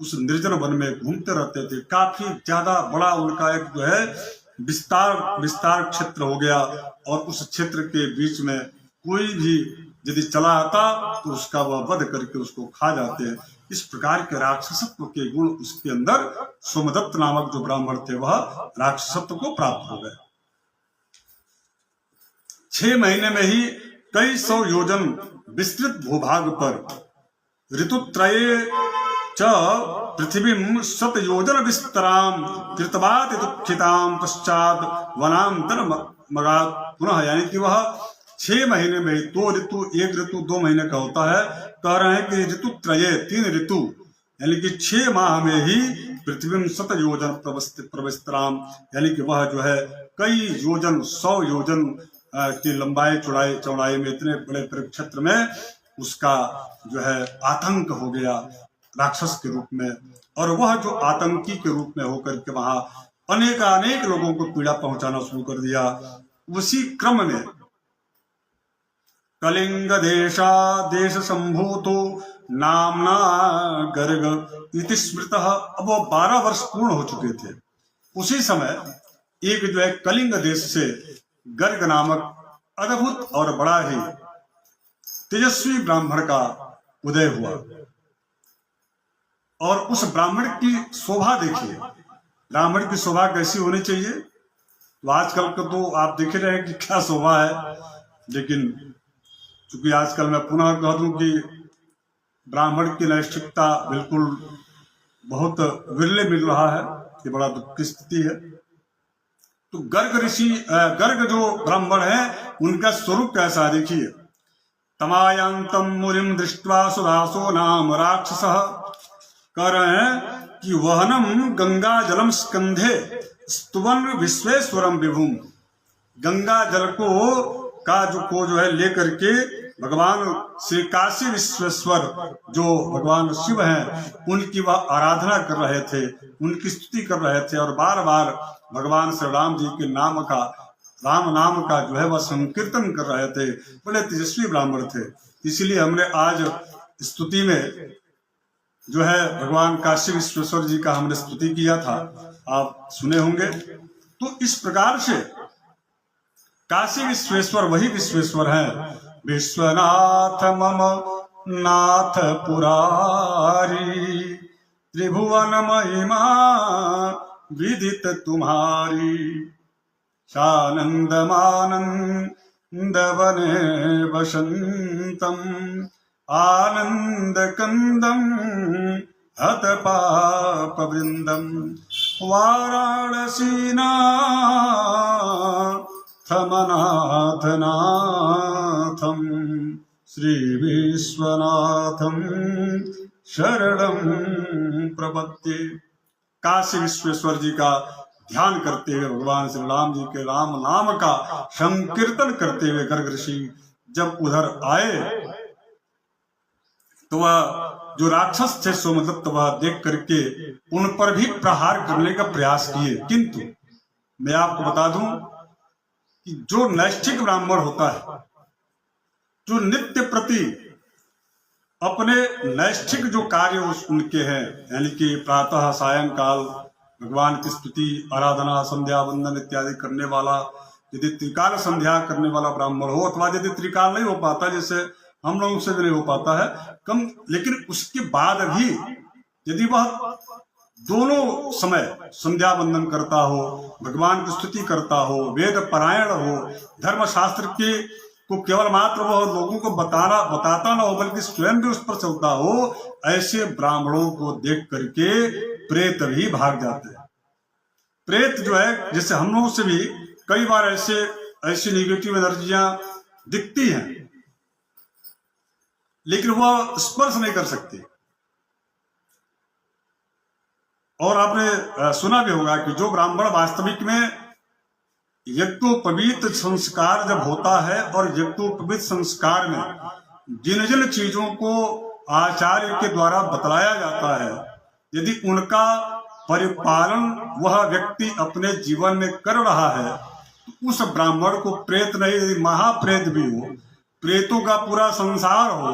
उस निर्जन वन में घूमते रहते थे। काफी ज्यादा बड़ा उनका एक जो है विस्तार क्षेत्र हो गया, और उस क्षेत्र के बीच में कोई भी यदि चला आता तो उसका वह वध करके उसको खा जाते हैं। इस प्रकार के राक्षसत्व के गुण उसके अंदर सोमदत्त नामक जो ब्राह्मण थे वह राक्षसत्व को प्राप्त हो गए। 6 महीने में ही कई 100 योजन विस्तृत भूभाग पर ऋतुत्रये च पृथ्वीं शतयोजन विस्तराम कृतवाति दुःखिताम पश्चात वनांतर मगात पुनः। यानी कि वह 6 महीने में 2 ऋतु, 1 ऋतु 2 महीने का होता है। कह रहे हैं कि ऋतुत्रये 3 ऋतु यानी कि 6 माह में ही पृथ्वी शतयोजन प्रविस्तराम, यानी कि वह जो है कई योजन 100 योजन की लंबाई चौड़ाई में इतने बड़े क्षेत्र में उसका जो है आतंक हो गया राक्षस के रूप में। और वह जो आतंकी के रूप में होकर के वहां अनेक लोगों को पीड़ा पहुंचाना शुरू कर दिया। उसी क्रम में कलिंग देश संभूतो नामना गर्ग इति स्मृतः। अब वो 12 वर्ष पूर्ण हो चुके थे। उसी समय एक जो है कलिंग देश से गर्ग नामक अद्भुत और बड़ा ही तेजस्वी ब्राह्मण का उदय हुआ। और उस ब्राह्मण की शोभा देखिए, ब्राह्मण की शोभा कैसी होनी चाहिए। तो आजकल को तो आप देख रहे हैं कि क्या शोभा है, लेकिन चूंकि आजकल मैं पुनः कह दूं कि ब्राह्मण की नैष्ठिकता बिल्कुल बहुत विरले मिल रहा है, ये बड़ा दुख की स्थिति है। तो गर्ग जो ब्राह्मण है उनका स्वरूप कैसा है देखिए। तमायांतम मुनिम दृष्ट्वा सुदासो नाम राक्षसः। कह रहे हैं कि वहनम गंगा जलम स्कंधे स्तुवन विश्वेश्वरम विभुम। गंगा जल को जो है लेकर के भगवान श्री काशी विश्वेश्वर जो भगवान शिव हैं उनकी वह आराधना कर रहे थे, उनकी स्तुति कर रहे थे, और बार बार भगवान श्री राम जी के राम नाम का जो है वह संकीर्तन कर रहे थे। बड़े तेजस्वी ब्राह्मण थे। इसलिए हमने आज स्तुति में जो है भगवान काशी विश्वेश्वर जी का हमने स्तुति किया था, आप सुने होंगे। तो इस प्रकार से काशी विश्वेश्वर वही विश्वेश्वर हैं। विश्वनाथ मम नाथ पुरारी त्रिभुवन महिमा विदित तुम्हारी। सानंद मानंद वने वसंतम आनंद कंदम हत पाप वृंदम वाराणसी नाथ नाथम श्री विश्वनाथम शरणम प्रपत्ति। काशी विश्वेश्वर जी का ध्यान करते हुए भगवान श्री राम जी के राम नाम का संकीर्तन करते हुए गर्ग ऋषि जब उधर आए तो वह जो राक्षस थे सोमदत्त वह देख करके उन पर भी प्रहार करने का प्रयास किए। किंतु मैं आपको बता दूं कि जो नैष्ठिक ब्राह्मण होता है, जो नित्य प्रति अपने नैष्ठिक जो कार्य उनके हैं, यानी कि प्रातः सायंकाल भगवान की स्तुति आराधना संध्या वंदन इत्यादि करने वाला, यदि त्रिकाल संध्या करने वाला ब्राह्मण हो, अथवा यदि त्रिकाल नहीं हो पाता, जैसे हम लोगों से भी नहीं हो पाता है कम, लेकिन उसके बाद भी यदि वह दोनों समय संध्या वंदन करता हो, भगवान की स्तुति करता हो, वेद पारायण हो, धर्म शास्त्र के को केवल मात्र वह लोगों को बताता ना हो बल्कि स्वयं भी उस पर चलता हो, ऐसे ब्राह्मणों को देख करके प्रेत भी भाग जाते हैं। प्रेत जो है, जैसे हम लोगों से भी कई बार ऐसी नेगेटिव एनर्जियां दिखती हैं, लेकिन वह स्पर्श नहीं कर सकती। और आपने सुना भी होगा कि जो ब्राह्मण वास्तविक में यज्ञोपवीत संस्कार जब होता है, और यज्ञोपवीत संस्कार में जिन जिन चीजों को आचार्य के द्वारा बतलाया जाता है, यदि उनका परिपालन वह व्यक्ति अपने जीवन में कर रहा है, तो उस ब्राह्मण को प्रेत नहीं, यदि महाप्रेत भी हो, प्रेतों का पूरा संसार हो,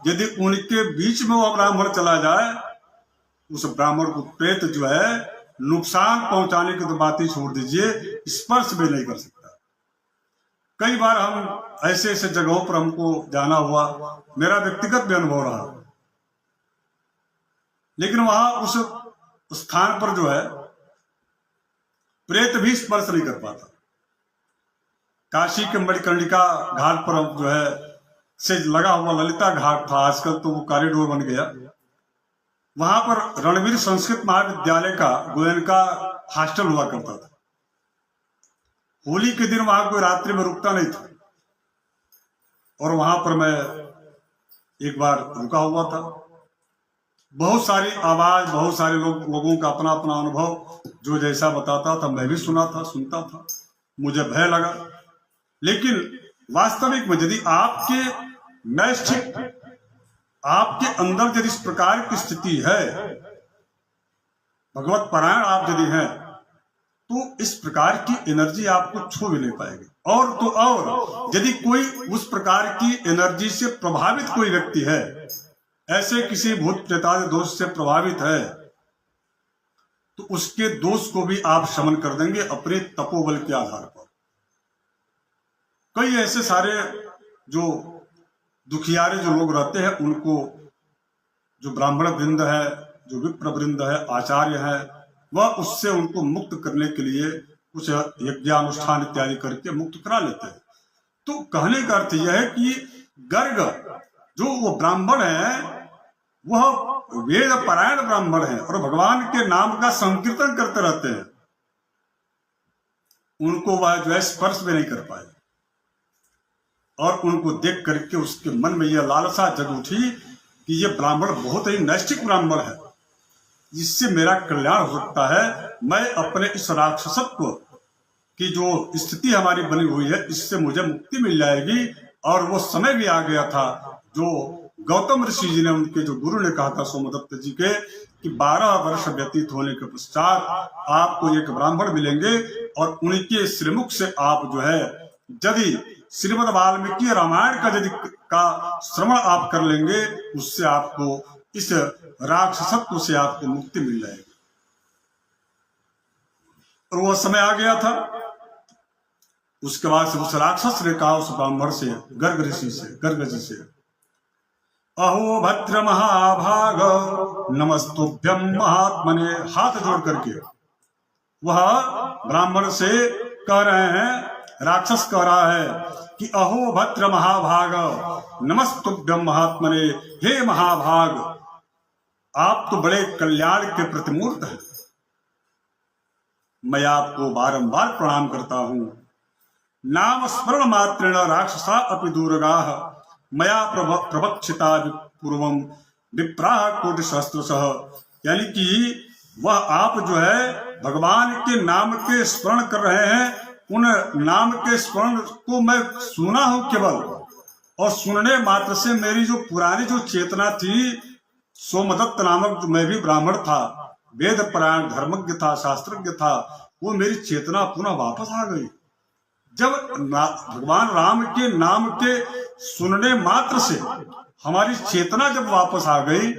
यदि उनके बीच में वह ब्राह्मण चला जाए, उस ब्राह्मण को प्रेत जो है नुकसान पहुंचाने की तो बात ही छोड़ दीजिए, स्पर्श भी नहीं कर सकता। कई बार हम ऐसे ऐसे जगहों पर हमको जाना हुआ, मेरा व्यक्तिगत भी अनुभव रहा, लेकिन वहां उस स्थान पर जो है प्रेत भी स्पर्श नहीं कर पाता। काशी के मणिकर्णिका घाट पर जो है से लगा हुआ ललिता घाट था, आजकल तो वो कॉरिडोर बन गया। वहां पर रणवीर संस्कृत महाविद्यालय का गोयनका हॉस्टल हुआ करता था। होली के दिन वहां कोई रात्रि में रुकता नहीं था, और वहां पर मैं एक बार रुका हुआ था। बहुत सारी आवाज, बहुत सारे लोगों का अपना अपना अनुभव, जो जैसा बताता था मैं भी सुनता था। मुझे भय लगा, लेकिन वास्तविक में यदि आपके नैष्ठिक, आपके अंदर यदि इस प्रकार की स्थिति है, भगवत परायण आप यदि हैं, तो इस प्रकार की एनर्जी आपको छू भी नहीं पाएगी। और तो और यदि कोई उस प्रकार की एनर्जी से प्रभावित कोई व्यक्ति है, ऐसे किसी भूत प्रेतादि दोष से प्रभावित है, तो उसके दोष को भी आप शमन कर देंगे अपने तपोबल के आधार पर। कई ऐसे सारे जो दुखियारे जो लोग रहते हैं, उनको जो ब्राह्मण वृंद है, जो विप्र वृंद है, आचार्य है, वह उससे उनको मुक्त करने के लिए कुछ यज्ञानुष्ठान इत्यादि करके मुक्त करा लेते हैं। तो कहने का अर्थ यह है कि गर्ग जो वो ब्राह्मण है, वह वेद परायण ब्राह्मण है और भगवान के नाम का संकीर्तन करते रहते हैं। उनको वह जो है स्पर्श भी नहीं कर पाए, और उनको देख करके उसके मन में यह लालसा जग उठी कि ये ब्राह्मण बहुत ही नैष्ठिक ब्राह्मण है, जिससे मेरा कल्याण हो सकता है। मैं अपने इस राक्षसत्व की जो स्थिति हमारी बनी हुई है, इससे मुझे मुक्ति मिल जाएगी। और वो समय भी आ गया था जो गौतम ऋषि जी ने, उनके जो गुरु ने कहा था सोमदत्त जी के, कि 12 वर्ष व्यतीत होने के पश्चात आपको एक ब्राह्मण मिलेंगे, और उनके श्रीमुख से आप जो है यदि श्रीमद् वाल्मीकि रामायण का यदि का श्रवण आप कर लेंगे, उससे आपको इस राक्षसत्व से आपको मुक्ति मिल जाएगी। और वह समय आ गया था। उसके बाद से उस राक्षस ने कहा उस ब्राह्मण से, गर्ग ऋषि से, गर्ग जी से, अहो भद्र महाभाग नमस्तुभ्यम महात्मने। हाथ जोड़ करके वह ब्राह्मण से कह रहे हैं, राक्षस कह रहा है कि अहो भद्र महाभाग नमस्तुभ्यम महात्मने, हे महाभाग, आप तो बड़े कल्याण के प्रतिमूर्त हैं, मैं आपको बारंबार प्रणाम करता हूं। नाम स्मरण मात्रेण राक्षसा अपि दूरगाः मया प्रवक्षिता पूर्वम विप्राह कोटि सहस्त्रशः। यानी कि वह आप जो है भगवान के नाम के स्मरण कर रहे हैं, उन नाम के स्मरण को मैं सुना हूं केवल, और सुनने मात्र से मेरी जो पुरानी जो चेतना थी, सोमदत्त नामक जो मैं भी ब्राह्मण था, वेद परायण धर्मज्ञ था, शास्त्रज्ञ था, वो मेरी चेतना पुनः वापस आ गई। जब भगवान राम के नाम के सुनने मात्र से हमारी चेतना जब वापस आ गई,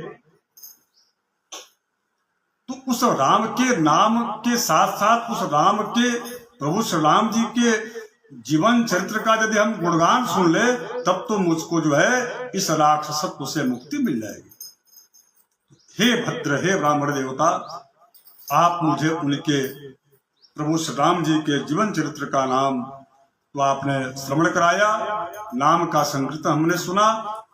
तो उस राम के नाम के साथ साथ उस राम के, प्रभु श्री राम जी के जीवन चरित्र का यदि हम गुणगान सुन ले, तब तो मुझको जो है इस राक्षसत्व से मुक्ति मिल जाएगी। हे भद्र, हे ब्राह्मण देवता, आप मुझे उनके प्रभु श्री राम जी के जीवन चरित्र का नाम तो आपने श्रवण कराया, नाम का संकीर्तन हमने सुना,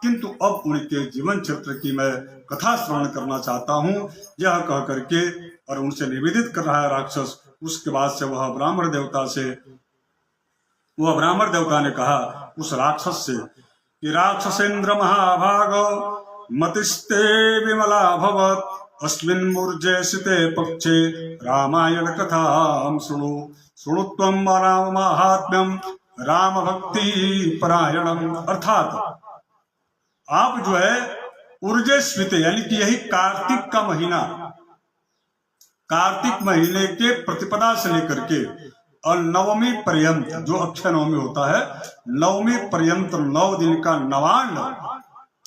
किंतु अब उनके जीवन चरित्र की मैं कथा श्रवण करना चाहता हूँ, यह कह करके और उनसे निवेदित कर रहा है राक्षस। उसके बाद से वह ब्राह्मण देवता ने कहा उस राक्षस से कि राक्षसेन्द्र महाभाग मतिस्ते विमला भवत् अस्मिन् मूर्जयसिते पक्षे रामायण कथां शृणु त्वं राम माहात्म्यं राम भक्ति परायणम। अर्थात आप जो है ऊर्जस्विते, यानी कि यही कार्तिक का महीना, कार्तिक महीने के प्रतिपदा से लेकर के और नवमी पर्यंत, जो अक्षय नवमी होता है, नवमी पर्यंत 9 दिन का नवान्न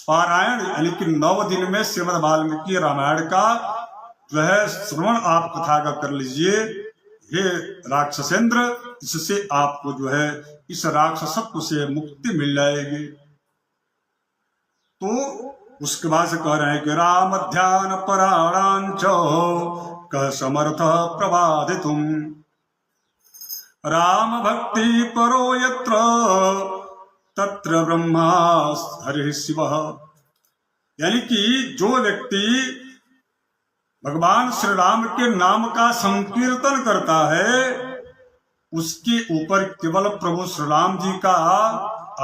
पारायण, यानी कि 9 दिन में श्रीमद् वाल्मीकि रामायण का जो है श्रवण आप कथा का कर लीजिए। हे राक्षसेंद्र, इससे आपको जो है इस राक्षसत्व से मुक्ति मिल जाएगी। तो उसके बाद से कह रहे हैं कि राम ध्यान पराणांच कह समर्थ प्रबाधितुम राम भक्ति परो यत्र तत्र ब्रह्मा हरि शिव। यानी कि जो व्यक्ति भगवान श्री राम के नाम का संकीर्तन करता है, उसके ऊपर केवल प्रभु श्री राम जी का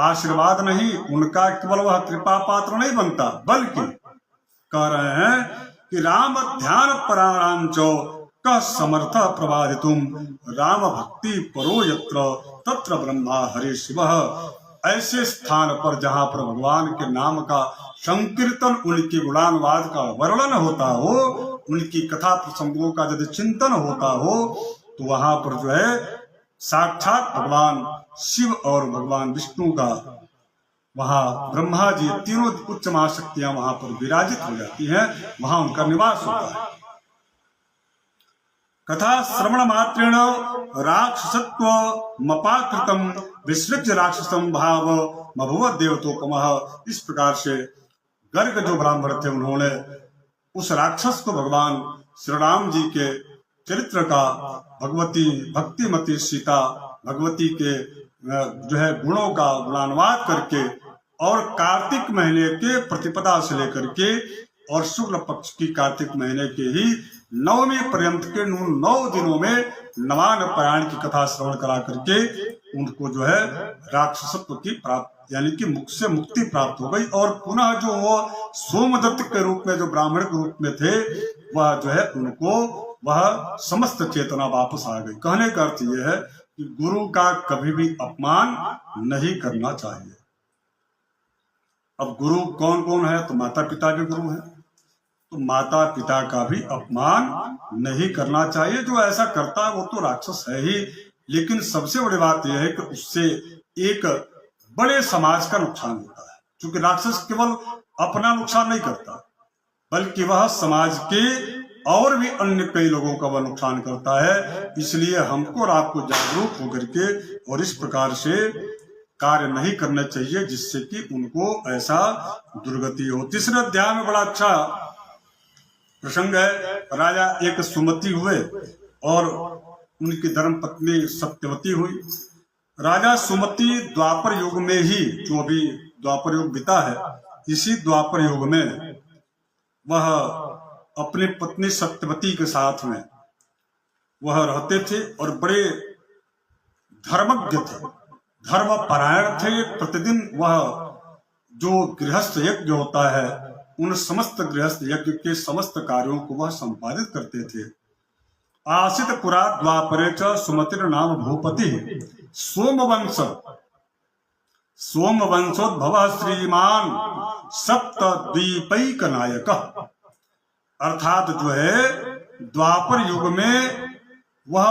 आशीर्वाद नहीं, उनका केवल वह कृपा पात्र नहीं बनता, बल्कि कह रहे हैं कि राम ध्यान पराणांचो कह समर्थ प्रबाधितुम राम भक्ति परो यत्र तत्र ब्रह्मा हरि शिव। ऐसे स्थान पर जहां पर भगवान के नाम का संकीर्तन, उनके गुणानुवाद का वर्णन होता हो, उनकी कथा प्रसंगों का यदि चिंतन होता हो, तो वहां पर जो है साक्षात भगवान शिव और भगवान विष्णु का, वहां ब्रह्मा जी तीनों उच्च महाशक्तियां वहां पर विराजित हो जाती हैं, वहां उनका निवास होता है। कथा श्रवण मात्रेण राक्षसत्व मपाकृतम विसृज्य राक्षसम भाव मभुवत देवतोपमः। इस प्रकार से गर्ग जो ब्राह्मण थे, उन्होंने उस राक्षस को भगवान श्री राम जी के चरित्र का, भगवती भक्तिमती सीता भगवती के जो है गुणों का गुणानुवाद करके, और कार्तिक महीने के प्रतिपदा से लेकर के और शुक्ल पक्ष की कार्तिक महीने के ही नवमी पर्यंत के 9 दिनों में नवान पारायण की कथा श्रवण करा करके उनको जो है राक्षसत्व की प्राप्त, यानी कि मुख से मुक्ति प्राप्त हो गई। और पुनः जो वो सोमदत्त के रूप में, जो ब्राह्मण के रूप में थे, वह जो है उनको वह समस्त चेतना वापस आ गई। कहने का अर्थ यह है कि गुरु का कभी भी अपमान नहीं करना चाहिए। अब गुरु कौन कौन है? तो माता पिता के गुरु हैं, तो माता पिता का भी अपमान नहीं करना चाहिए। जो ऐसा करता है वो तो राक्षस है ही, लेकिन सबसे बड़ी बात यह है कि उससे एक बड़े समाज का नुकसान होता है, क्योंकि राक्षस केवल अपना नुकसान नहीं करता, बल्कि वह समाज के और भी अन्य कई लोगों का वह नुकसान करता है। इसलिए हमको और आपको जागरूक होकर के और इस प्रकार से कार्य नहीं करना चाहिए जिससे कि उनको ऐसा दुर्गति हो। तीसरे अध्याय में बड़ा अच्छा प्रसंग है। राजा एक सुमति हुए और उनकी धर्म पत्नी सत्यवती हुई। राजा सुमति द्वापर युग में ही, जो अभी द्वापर युग बीता है, इसी द्वापर युग में वह अपनी पत्नी सत्यवती के साथ में वह रहते थे और बड़े धर्मज्ञ थे, धर्मपरायण थे। प्रतिदिन वह जो गृहस्थ यज्ञ होता है, उन समस्त गृहस्थ यज्ञ के समस्त कार्यों को वह संपादित करते थे। आसित पुरा द्वापरे च सुमतिर नाम भूपति सोमवंशोद्भव श्रीमान सप्तद्वीपैक नायक। अर्थात जो है द्वापर युग में वह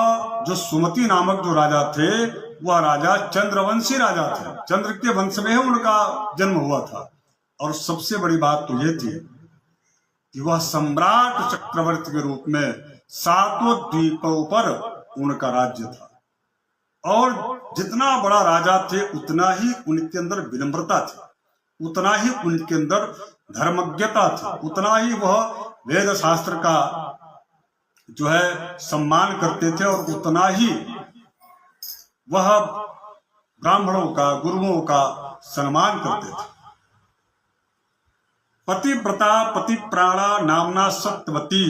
जो सुमति नामक जो राजा थे, वह राजा चंद्रवंशी राजा थे। चंद्र के वंश में उनका जन्म हुआ था। और सबसे बड़ी बात तो ये थी कि वह सम्राट चक्रवर्ती के रूप में 7 द्वीपों पर उनका राज्य था। और जितना बड़ा राजा थे, उतना ही उनके अंदर विनम्रता थी, उतना ही उनके अंदर धर्मज्ञता थी, उतना ही वह वेद शास्त्र का जो है सम्मान करते थे, और उतना ही वह ब्राह्मणों का, गुरुओं का सम्मान करते थे। पतिव्रता पतिप्राणा नामना सत्यवती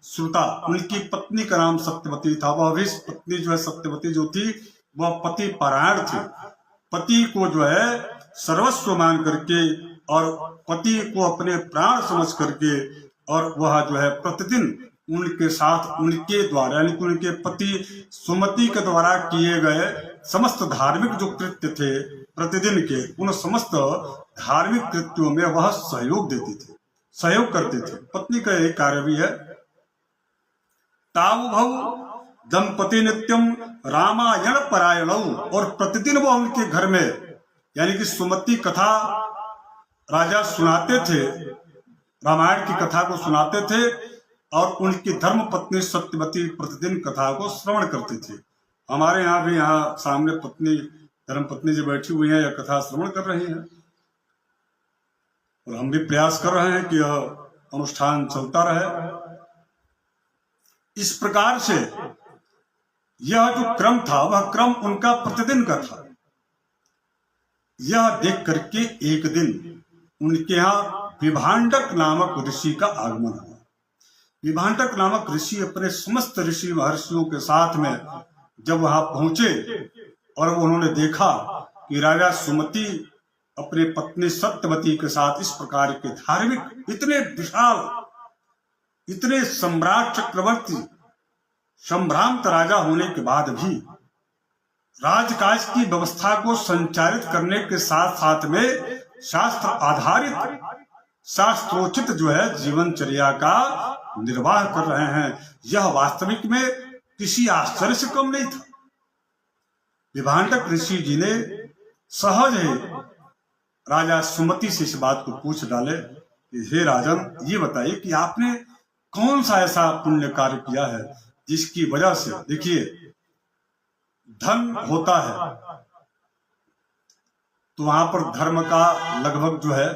श्रुता, उनकी पत्नी का नाम सत्यवती था। वह भी पत्नी जो है सत्यवती जो थी, वह पति परायण थी। पति को जो है सर्वस्व मान करके और पति को अपने प्राण समझ करके, और वह जो है प्रतिदिन उनके साथ, उनके द्वारा, यानी कि उनके पति सुमति के द्वारा किए गए समस्त धार्मिक जो कृत्य थे प्रतिदिन के, उन समस्त धार्मिक कृत्यों में वह सहयोग देते थे, सहयोग करते थे। पत्नी का यही कार्य भी है। तावुभौ दंपति नित्यम रामायण परायणौ, और प्रतिदिन वो उनके घर में यानी कि सुमति कथा राजा सुनाते थे, रामायण की कथा को सुनाते थे, और उनकी धर्म पत्नी सत्यवती प्रतिदिन कथा को श्रवण करती थी। हमारे यहाँ भी यहाँ सामने पत्नी धर्म पत्नी जो बैठी हुई है, यह कथा श्रवण कर रही है, और हम भी प्रयास कर रहे हैं कि यह अनुष्ठान चलता रहे। इस प्रकार से यह जो क्रम था वह क्रम उनका प्रतिदिन का था। यह देख करके एक दिन उनके यहाँ विभांडक नामक ऋषि का आगमन हुआ। विभांडक नामक ऋषि अपने समस्त ऋषि महर्षियों के साथ में जब वहां पहुंचे और उन्होंने देखा कि राजा सुमति अपने पत्नी सत्यवती के साथ इस प्रकार के धार्मिक इतने विशाल, इतने सम्राट चक्रवर्ती संभ्रांत राजा होने के बाद भी राजकाज की व्यवस्था को संचालित करने के साथ साथ में शास्त्र आधारित, शास्त्रोचित जो है जीवनचर्या का निर्वाह कर रहे हैं, यह वास्तविक में किसी आश्चर्य से कम नहीं था। विभांडक ऋषि जी ने सहज ही राजा सुमति से इस बात को पूछ डाले कि हे राजन, ये बताइए कि आपने कौन सा ऐसा पुण्य कार्य किया है जिसकी वजह से, देखिए धन होता है तो वहां पर धर्म का लगभग जो है,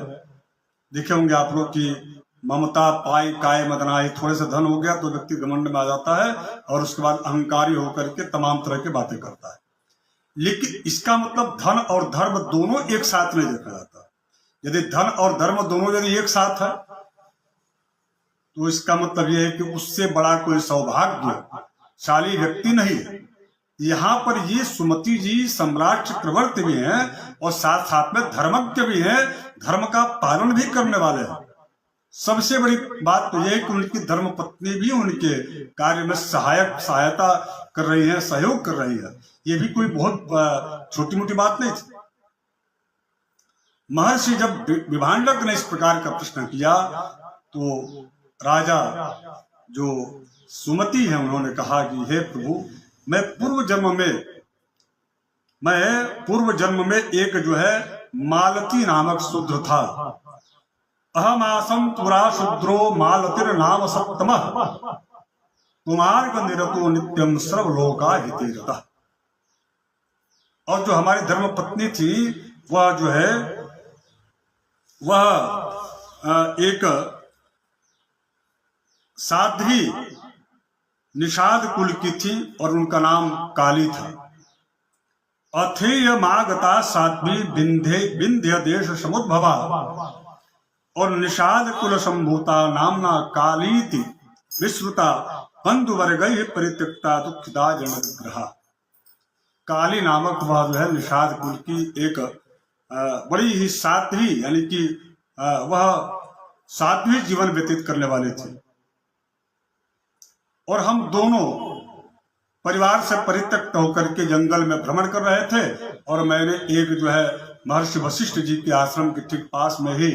देखे होंगे आप लोग की ममता पाई काय मदनाई, थोड़े से धन हो गया तो व्यक्ति घमंड में आ जाता है और उसके बाद अहंकारी होकर के तमाम तरह की बातें करता है। लेकिन इसका मतलब धन और धर्म दोनों एक साथ नहीं देखा जाता। यदि धन और धर्म दोनों यदि एक साथ है तो इसका मतलब यह है कि उससे बड़ा कोई सौभाग्यशाली व्यक्ति नहीं है। यहाँ पर ये सुमति जी सम्राट चक्रवर्ती भी हैं और साथ साथ में धर्मज्ञ भी हैं, धर्म का पालन भी करने वाले हैं। सबसे बड़ी बात तो यह है कि उनकी धर्म पत्नी भी उनके कार्य में सहायता कर रही है, सहयोग कर रही है। ये भी कोई बहुत छोटी मोटी बात नहीं थी। महर्षि जब विभांडक ने इस प्रकार का प्रश्न किया तो राजा जो सुमति है उन्होंने कहा कि हे प्रभु, मैं पूर्व जन्म में एक जो है मालती नामक शूद्र था। अहमासम पुरा शूद्रो मालतिर नाम सप्तमः कुमार्ग निरतो नित्यम सर्वलोका हितेरतः। और जो हमारी धर्म पत्नी थी वह जो है वह एक साध्वी निषाद कुल की थी और उनका नाम काली था। अथेय मागता साध्वी विंध्य देश समुद्भवा, और निषाद कुल संभूता नामना कालीति विश्रुता बंधुवर्ग परित्यक्ता दुखिता जनग्रहा। काली नामक वह जो है निषाद कुल की एक बड़ी ही साध्वी, यानी कि वह साध्वी जीवन व्यतीत करने वाले थे। और हम दोनों परिवार से परित्यक्त होकर के जंगल में भ्रमण कर रहे थे, और मैंने एक जो है महर्षि वशिष्ठ जी के आश्रम के ठीक पास में ही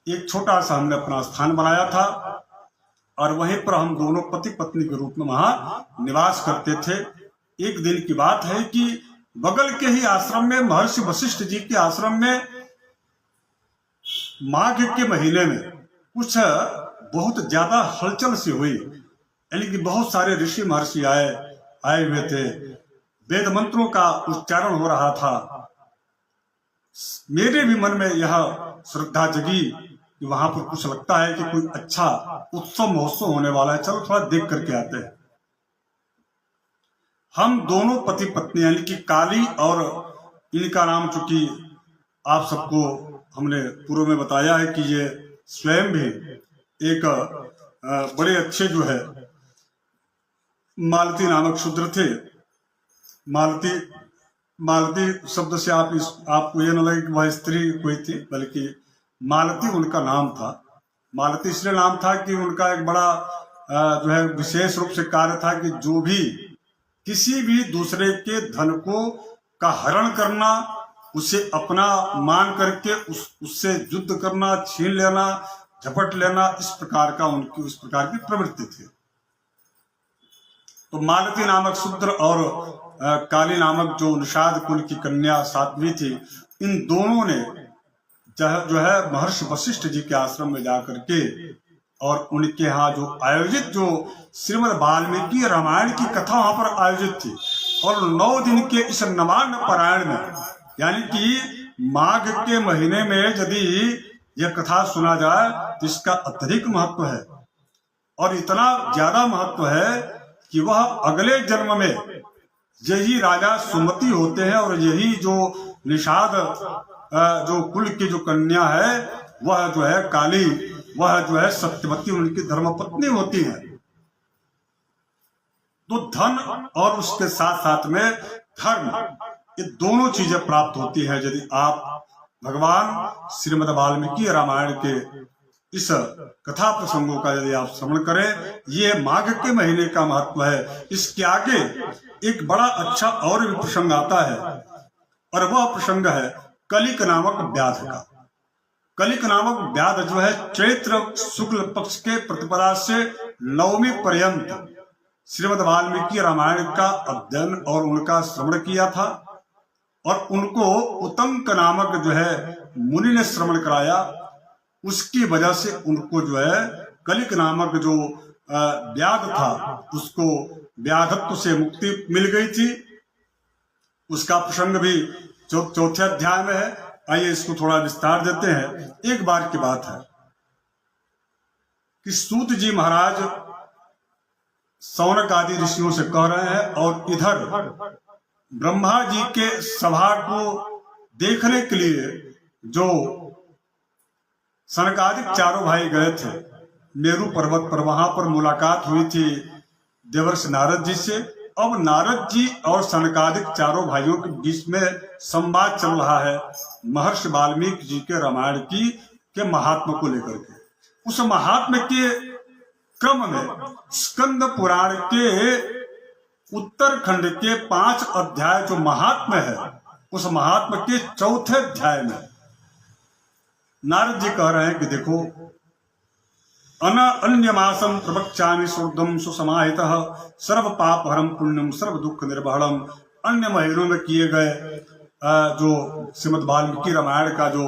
एक छोटा सा हमने अपना स्थान बनाया था, और वहीं पर हम दोनों पति पत्नी के रूप में वहां निवास करते थे। एक दिन की बात है कि बगल के ही आश्रम में, महर्षि वशिष्ठ जी के आश्रम में माघ के महीने में कुछ बहुत ज्यादा हलचल सी हुई, यानी कि बहुत सारे ऋषि महर्षि आए हुए थे, वेद मंत्रों का उच्चारण हो रहा था। मेरे भी मन में यह श्रद्धा जगी कि वहां पर कुछ लगता है कि कोई अच्छा उत्सव महोत्सव होने वाला है, चलो थोड़ा देख करके आते हैं। हम दोनों पति पत्नी, यानी कि काली और इनका नाम चूंकि आप सबको हमने पूर्व में बताया है कि ये स्वयं भी एक बड़े अच्छे जो है मालती नामक शूद्र थे। मालती शब्द से आपको ये न लगे कि वह स्त्री कोई थी, बल्कि मालती उनका नाम था। मालती इसलिए नाम था कि उनका एक बड़ा जो है विशेष रूप से कार्य था कि जो भी किसी भी दूसरे के धन को का हरण करना, उसे अपना मान करके उससे युद्ध करना, छीन लेना, झपट लेना, इस प्रकार की प्रवृत्ति थी। तो मालती नामक शूद्र और काली नामक जो निषाद कुल की कन्या साध्वी थी, इन दोनों ने जो है महर्षि वशिष्ठ जी के आश्रम में जाकर के और उनके यहाँ जो आयोजित जो श्रीमद् वाल्मीकि रामायण की कथा वहां पर आयोजित थी, और 9 दिन के इस नवान्न पारायण में, यानी कि माघ के महीने में यदि यह कथा सुना जाए तो इसका अत्यधिक महत्व है, और इतना ज्यादा महत्व है कि वह अगले जन्म में यही राजा सुमति होते हैं, और यही जो निषाद जो कुल की जो कन्या है वह जो है काली, वह जो है सत्यवती उनकी धर्मपत्नी होती है। तो धन और उसके साथ साथ में धर्म, ये दोनों चीजें प्राप्त होती है यदि आप भगवान श्रीमद् वाल्मीकि रामायण के इस कथा प्रसंगों का यदि आप श्रवण करें। ये माघ के महीने का महत्व है। इसके आगे एक बड़ा अच्छा और भी प्रसंग आता है, और वह प्रसंग है कलिक नामक व्याध का। कलिक नामक व्याध जो है चैत्र शुक्ल पक्ष के प्रतिपदा से नवमी पर्यंत श्रीमद् वाल्मीकि रामायण का अध्ययन और उनका श्रवण किया था, और उनको उतंक नामक जो है मुनि ने श्रवण कराया। उसकी वजह से उनको जो है कलिक नामक जो व्याध था उसको व्याधत्व से मुक्ति मिल गई थी। उसका प्रसंग भी चौथे अध्याय में है। आइए इसको थोड़ा विस्तार देते हैं। एक बार की बात है कि सूत जी महाराज सौनक आदि ऋषियों से कह रहे हैं, और इधर ब्रह्मा जी के सभा को देखने के लिए जो सनकादिक चारों भाई गए थे मेरू पर्वत पर, वहां पर मुलाकात हुई थी देवर्षि नारद जी से। अब नारद जी और सनकादिक चारों भाइयों के बीच में संवाद चल रहा है महर्षि वाल्मीकि जी के रामायण के महात्म को लेकर के। उस महात्म के क्रम में स्कंद पुराण के उत्तरखंड के 5 अध्याय जो महात्म है, उस महात्म के चौथे अध्याय में नारद जी कह रहे हैं कि देखो, अन्यमासम प्रवक्ष्यामि स्वर्गम सुसमाहितः सर्व पाप हरम पुण्यम सर्व दुख निर्वहणम। अन्य महीनों में किए गए जो श्रीमद् वाल्मीकि रामायण का जो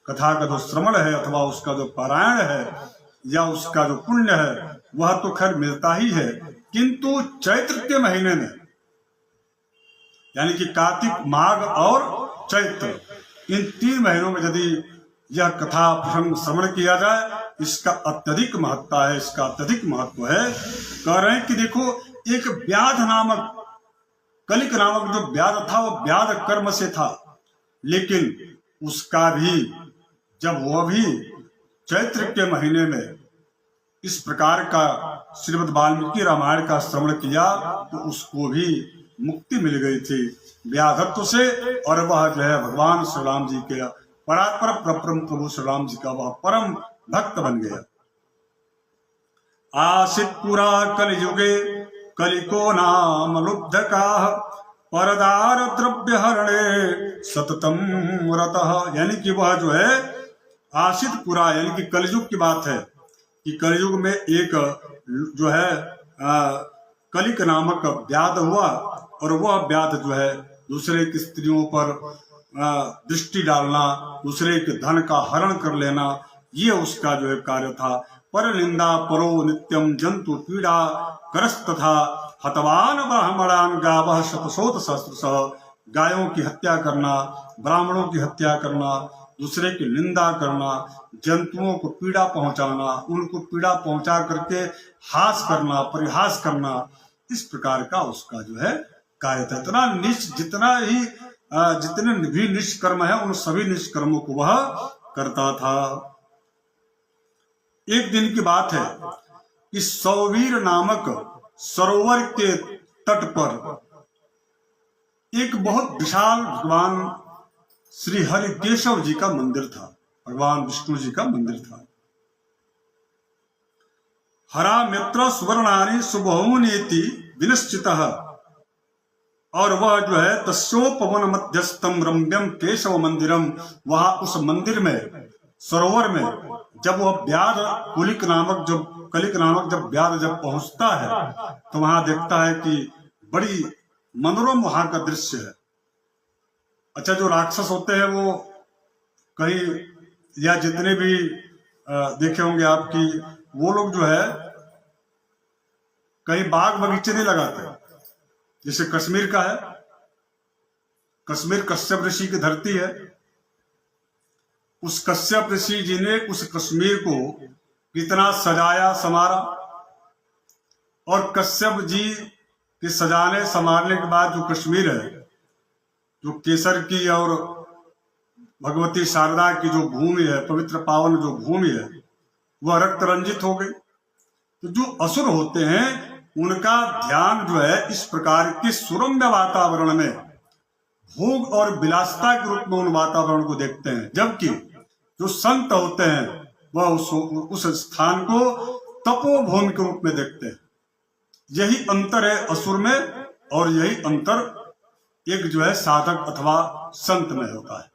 कथा का जो श्रवण है अथवा उसका जो पारायण है या उसका जो पुण्य है वह तो खैर मिलता ही है, किंतु चैत्र के महीने में यानी कि कार्तिक, माघ और चैत्र, इन 3 महीनों में यदि यह कथा प्रसंग श्रवण किया जाए इसका अत्यधिक महत्व है, इसका अत्यधिक महत्व है। कह रहे हैं कि देखो, एक व्याध नामक, कलिक नामक जो व्याध था वो व्याध कर्म से था, लेकिन उसका भी जब वह भी चैत्र के महीने में इस प्रकार का श्रीमद् वाल्मीकि रामायण का श्रवण किया तो उसको भी मुक्ति मिल गई थी व्याधत्व से, और वह जो है भगवान श्री राम जी के परात्पर परम प्रभु श्री राम जी का वह परम भक्त बन गया। आसित पुरा कलियुगे कलिको नाम लुब्धका परदार द्रव्य हरणे सततम रतः। यानी कि वह जो है आसित पुरा, यानी कि कलियुग की बात है कि कलियुग में एक जो है कलिक नामक व्याध हुआ, और वह व्याध जो है दूसरे की स्त्रियों पर दृष्टि डालना, दूसरे के धन का हरण कर लेना, ये उसका जो है कार्य था। पर निंदा परो नित्यम जंतु पीड़ा करस्त था हतवान ब्राह्मणान गावः शतशोत सहस्रशः। गायों की हत्या करना, ब्राह्मणों की हत्या करना, दूसरे की निंदा करना, जंतुओं को पीड़ा पहुंचाना, उनको पीड़ा पहुंचा करके हास करना, परिहास करना, इस प्रकार का उसका जो है कार्य था। जितने भी निष्कर्म है उन सभी निष्कर्मों को वह करता था। एक दिन की बात है कि सौवीर नामक सरोवर के तट पर एक बहुत विशाल भगवान श्री हरि केशव जी का मंदिर था, भगवान विष्णु जी का मंदिर था। हरा मित्र सुवर्णानि शुभौनीति विनिश्चितः, और वह जो है तस्योपवन मध्यस्थम रम्यम केशव मंदिरम। वहां उस मंदिर में, सरोवर में, जब वह व्याध कुलिक नामक जो कलिक नामक जब व्याध जब पहुंचता है तो वहां देखता है कि बड़ी मनोरम वहां का दृश्य है। अच्छा, जो राक्षस होते हैं वो कहीं, या जितने भी देखे होंगे आपकी, वो लोग जो है कहीं बाग बगीचे नहीं लगाते। जैसे कश्मीर का है, कश्मीर कश्यप ऋषि की धरती है। उस कश्यप ऋषि जी ने उस कश्मीर को कितना सजाया संवारा, और कश्यप जी के सजाने संवारने के बाद जो कश्मीर है, जो केसर की और भगवती शारदा की जो भूमि है, पवित्र पावन जो भूमि है, वह रक्त रंजित हो गई। तो जो असुर होते हैं उनका ध्यान जो है इस प्रकार के सुरम्य वातावरण में भोग और विलासिता के रूप में उन वातावरण को देखते हैं, जबकि जो संत होते हैं वह उस स्थान को तपोभूमि के रूप में देखते हैं। यही अंतर है असुर में, और यही अंतर एक जो है साधक अथवा संत में होता है।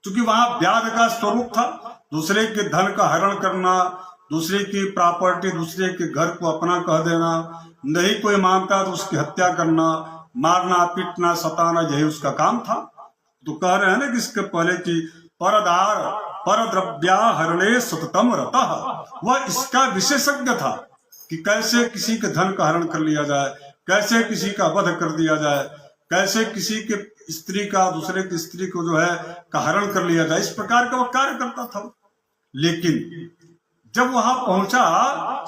क्योंकि वहां व्याध का स्वरूप था, दूसरे के धन का हरण करना, दूसरे की प्रॉपर्टी, दूसरे के घर को अपना कह देना, नहीं कोई मानता तो उसकी हत्या करना, मारना, पीटना, सताना, यही उसका काम था। तो कह रहे हैं ना कि इसके पहले की परदार परद्रव्या हरणे सततम रतः, वह इसका विशेषज्ञ था कि कैसे किसी के धन का हरण कर लिया जाए, कैसे किसी का वध कर दिया जाए, कैसे किसी के स्त्री का दूसरे की स्त्री को जो है का हरण कर लिया जाए। इस प्रकार का वह कार्य करता था। लेकिन जब वहां पहुंचा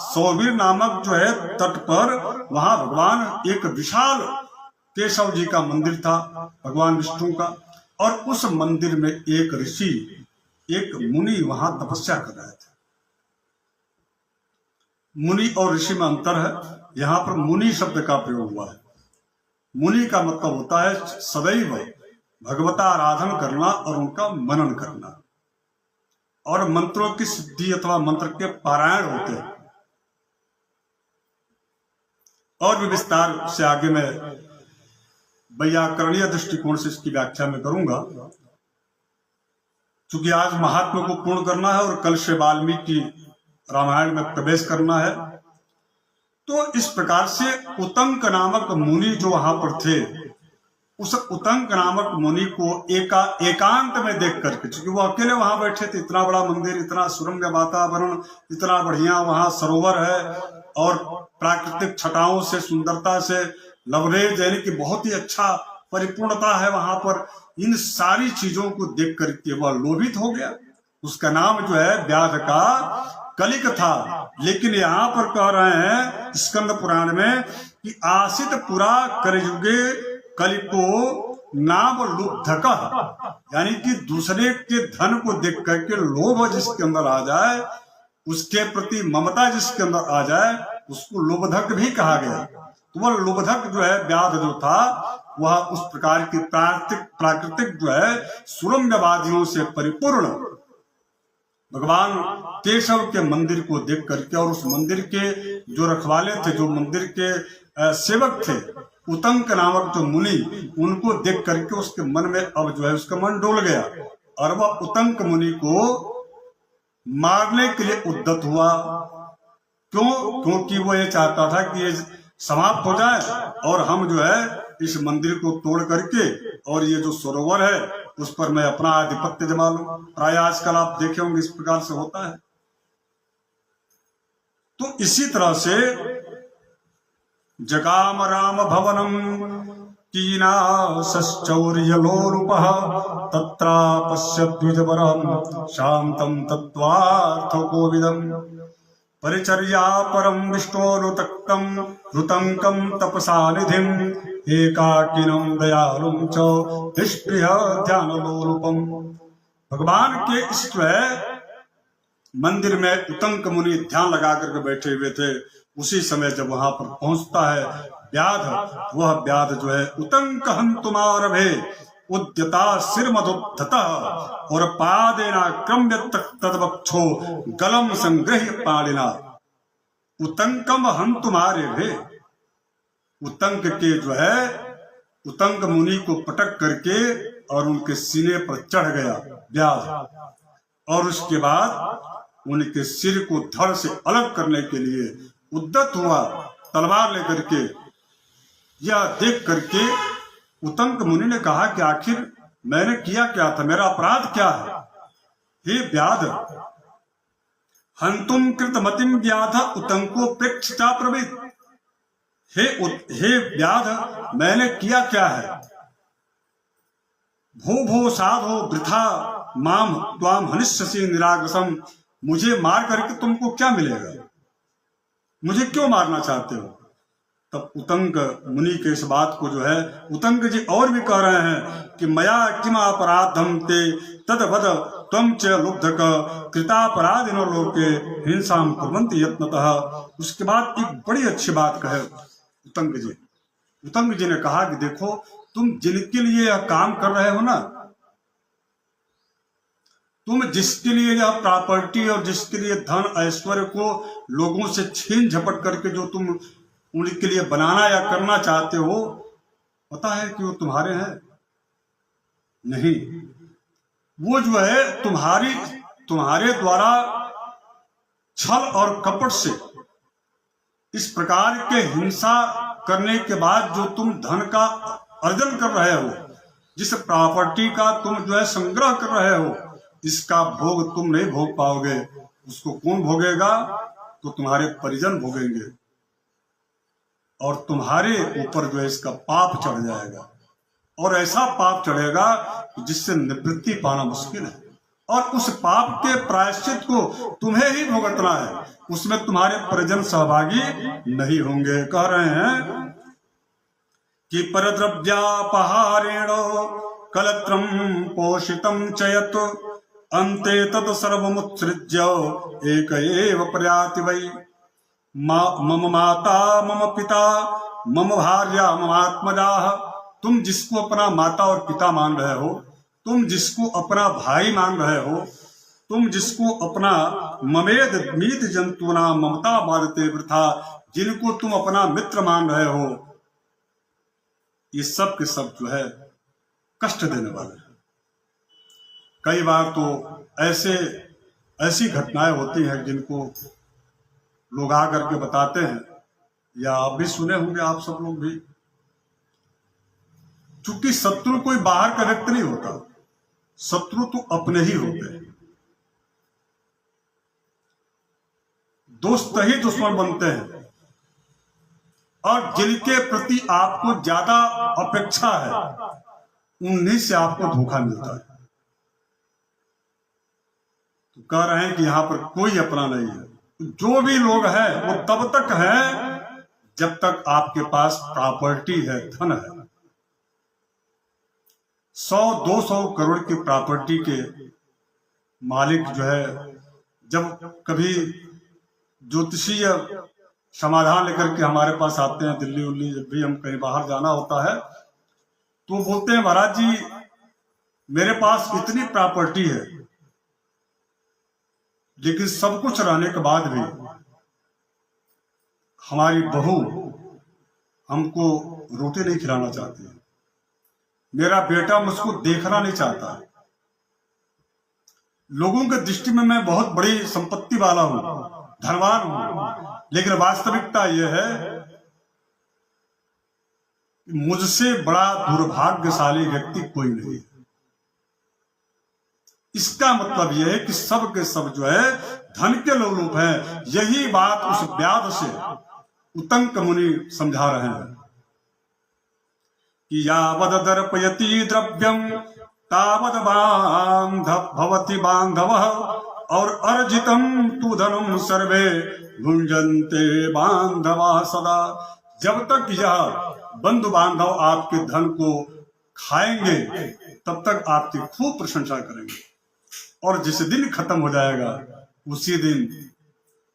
सौवीर नामक जो है तट पर, वहां भगवान एक विशाल केशव जी का मंदिर था, भगवान विष्णु का, और उस मंदिर में एक ऋषि, एक मुनि वहां तपस्या कर रहे थे। मुनि और ऋषि में अंतर है। यहाँ पर मुनि शब्द का प्रयोग हुआ है। मुनि का मतलब होता है सदैव भगवता आराधन करना और उनका मनन करना, और मंत्रों की सिद्धि अथवा मंत्र के पारायण होते हैं। और भी विस्तार से आगे मैं वैयाकरणीय दृष्टिकोण से इसकी व्याख्या में करूंगा, क्योंकि आज महात्मा को पूर्ण करना है और कल से वाल्मीकि रामायण में प्रवेश करना है। तो इस प्रकार से उतंक नामक मुनि जो वहां पर थे, उस उतंक नामक मुनि को एकांत में देख करके, क्योंकि वो अकेले वहां बैठे थे, इतना बड़ा मंदिर, इतना सुरम्य वातावरण, इतना बढ़िया वहां सरोवर है, और प्राकृतिक छटाओं से, सुंदरता से लवरेज, यानी कि बहुत ही अच्छा परिपूर्णता है वहां पर। इन सारी चीजों को देख करके वह लोभित हो गया। उसका नाम जो है व्याध का कलिक था। लेकिन यहाँ पर कह रहे हैं स्कंद पुराण में कि आसित पुरा कलियुगे कलिको नाम लुब्धक, यानी कि दूसरे के धन को देख करके लोभ जिसके अंदर आ जाए, उसके प्रति ममता जिसके अंदर आ जाए, उसको लोभधक भी कहा गया। तो वह लोभधक जो है व्याध जो था, वह उस प्रकार की प्राकृतिक जो है सुरम्यवादियों से परिपूर्ण भगवान केशव के मंदिर को देख करके, और उस मंदिर के जो रखवाले थे, जो मंदिर के सेवक थे, उतंक नामक जो मुनि, उनको देख करके उसके मन में अब जो है उसका मन डोल गया, और वह उतंक मुनि को मारने के लिए उद्यत हुआ। क्यों? क्योंकि वो ये चाहता था कि ये समाप्त हो जाए और हम जो है इस मंदिर को तोड़ करके, और ये जो सरोवर है उस पर मैं अपना आधिपत्य जमा लूं। प्राय आजकल आप देखे होंगे इस प्रकार से होता है। तो इसी तरह से जगाम राम भवनम कीना सश्चौर्यलोलुपः तत्रा पश्यद्विजवरं शांतं तत्त्वार्थ कोविदम् परिचर्या परम विष्णोरुतक्तम ऋतंकम तपसा निधिम एकाकिनम दयालुम च निष्प्रिय ध्यान लोलुपम। भगवान के इस मंदिर में उतंक मुनि ध्यान लगा करके बैठे हुए थे। उसी समय जब वहां पर पहुंचता है व्याध, वह व्याध जो है उतंक हंतुमारभे उद्यता सिरमदुद्धता और पादेना क्रम्य तद्वक्षो गलम संग्रह्य पाणिना। उतंकम हंतुमारे भे, उतंक के जो है उतंक मुनि को पटक करके और उनके सीने पर चढ़ गया व्याध, और उसके बाद उनके सिर को धड़ से अलग करने के लिए उद्यत हुआ तलवार लेकर के। यह देख करके उतंक मुनि ने कहा कि आखिर मैंने किया क्या था, मेरा अपराध क्या है? हे व्याध, हंतुम कृतमतिम व्याध उतंको प्रेक्षिता प्रवृत्त। हे व्याध, मैंने किया क्या है? भो भो साधो वृथा माम त्वाम हनिष्यसि निरागसम। मुझे मार करके तुमको क्या मिलेगा? मुझे क्यों मारना चाहते हो? तब उतंक मुनि के इस बात को जो है उतंक जी और भी कह रहे हैं कि मया किमा अपराधम ते तदवद त्वं च लुब्धक कृतापराधिनो लोके हिंसाम कुर्वन्ति यत्नतः। उसके बाद एक बड़ी अच्छी बात कहे उतंक जी। उतंक जी ने कहा कि देखो, तुम जिनके लिए यह काम कर रहे हो ना, तुम जिसके लिए यह प्रॉपर्टी और जिसके लिए धन ऐश्वर्य को लोगों से छीन झपट करके जो तुम उनके लिए बनाना या करना चाहते हो, पता है कि वो तुम्हारे हैं? नहीं, वो जो है तुम्हारे द्वारा छल और कपट से इस प्रकार के हिंसा करने के बाद जो तुम धन का अर्जन कर रहे हो, जिस प्रॉपर्टी का तुम जो है संग्रह कर रहे हो, इसका भोग तुम नहीं भोग पाओगे। उसको कौन भोगेगा? तो तुम्हारे परिजन भोगेंगे और तुम्हारे ऊपर जो है इसका पाप चढ़ जाएगा, और ऐसा पाप चढ़ेगा जिससे निवृत्ति पाना मुश्किल है। और उस पाप के प्रायश्चित को तुम्हें ही भुगतना है, उसमें तुम्हारे परिजन सहभागी नहीं होंगे। कह रहे हैं कि परद्रव्यापहारेण कलत्रम पोषितम चयत अन्ते तत् सर्वमुत्सृज्य एक एव प्रयाति वै। मम माता मम पिता मम भार्या मम आत्मजा। तुम जिसको अपना माता और पिता मान रहे हो, तुम जिसको अपना भाई मान रहे हो, तुम जिसको अपना ममेद मीत जंतुना ममता बाधते वृथा, जिनको तुम अपना मित्र मान रहे हो, ये सब के सब जो है कष्ट देने वाले हैं। कई बार तो ऐसी घटनाएं होती हैं जिनको लोग आकर के बताते हैं, या आप भी सुने होंगे, आप सब लोग भी। चूंकि शत्रु कोई बाहर का व्यक्ति नहीं होता, शत्रु तो अपने ही होते हैं। दोस्त ही दुश्मन बनते हैं, और जिनके प्रति आपको ज्यादा अपेक्षा है उन्हीं से आपको धोखा मिलता है। तो कह रहे हैं कि यहां पर कोई अपना नहीं है। जो भी लोग हैं वो तब तक हैं जब तक आपके पास प्रॉपर्टी है, धन है। 100-200 करोड़ की प्रॉपर्टी के मालिक जो है, जब कभी ज्योतिषीय समाधान लेकर के हमारे पास आते हैं, दिल्ली उल्ली जब भी हम कहीं बाहर जाना होता है, तो बोलते हैं महाराज जी मेरे पास इतनी प्रॉपर्टी है, लेकिन सब कुछ रहने के बाद भी हमारी बहू हमको रोटी नहीं खिलाना चाहती है, मेरा बेटा मुझको देखना नहीं चाहता है। लोगों के दृष्टि में मैं बहुत बड़ी संपत्ति वाला हूं, धनवान हूं, लेकिन वास्तविकता यह है कि मुझसे बड़ा दुर्भाग्यशाली व्यक्ति कोई नहीं है। इसका मतलब यह है कि सब के सब जो है धन के लोलुप हैं। यही बात उस व्याध से उतंक मुनि समझा रहे हैं कि यावद दर्पयति द्रव्यम तावद बांधव भवति बांधवः, और अर्जितम तु धनम सर्वे भुंजन्ते बांधवा सदा। जब तक यह बंधु बांधव आपके धन को खाएंगे तब तक आपकी खूब प्रशंसा करेंगे, और जिस दिन खत्म हो जाएगा उसी दिन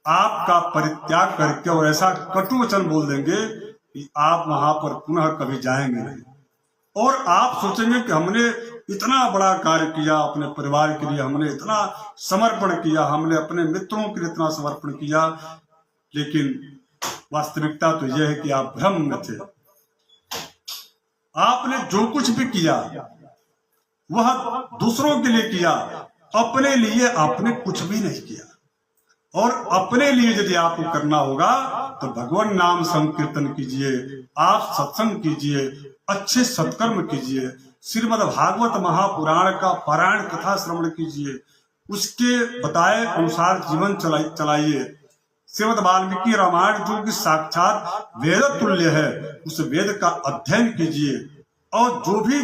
आपका परित्याग करके और ऐसा कटु वचन बोल देंगे कि आप वहां पर पुनः कभी जाएंगे नहीं। और आप सोचेंगे कि हमने इतना बड़ा कार्य किया, अपने परिवार के लिए हमने इतना समर्पण किया, हमने अपने मित्रों के लिए इतना समर्पण किया, लेकिन वास्तविकता तो यह है कि आप भ्रम में थे। आपने जो कुछ भी किया वह दूसरों के लिए किया, अपने लिए आपने कुछ भी नहीं किया। और अपने लिए यदि आपको करना होगा तो भगवान नाम संकीर्तन कीजिए, आप सत्संग कीजिए, अच्छे सत्कर्म कीजिए, श्रीमद् भागवत महापुराण का पारायण कथा श्रवण कीजिए, उसके बताए अनुसार जीवन चलाइए। श्रीमद् वाल्मीकि रामायण जो कि साक्षात वेद तुल्य है, उस वेद का अध्ययन कीजिए और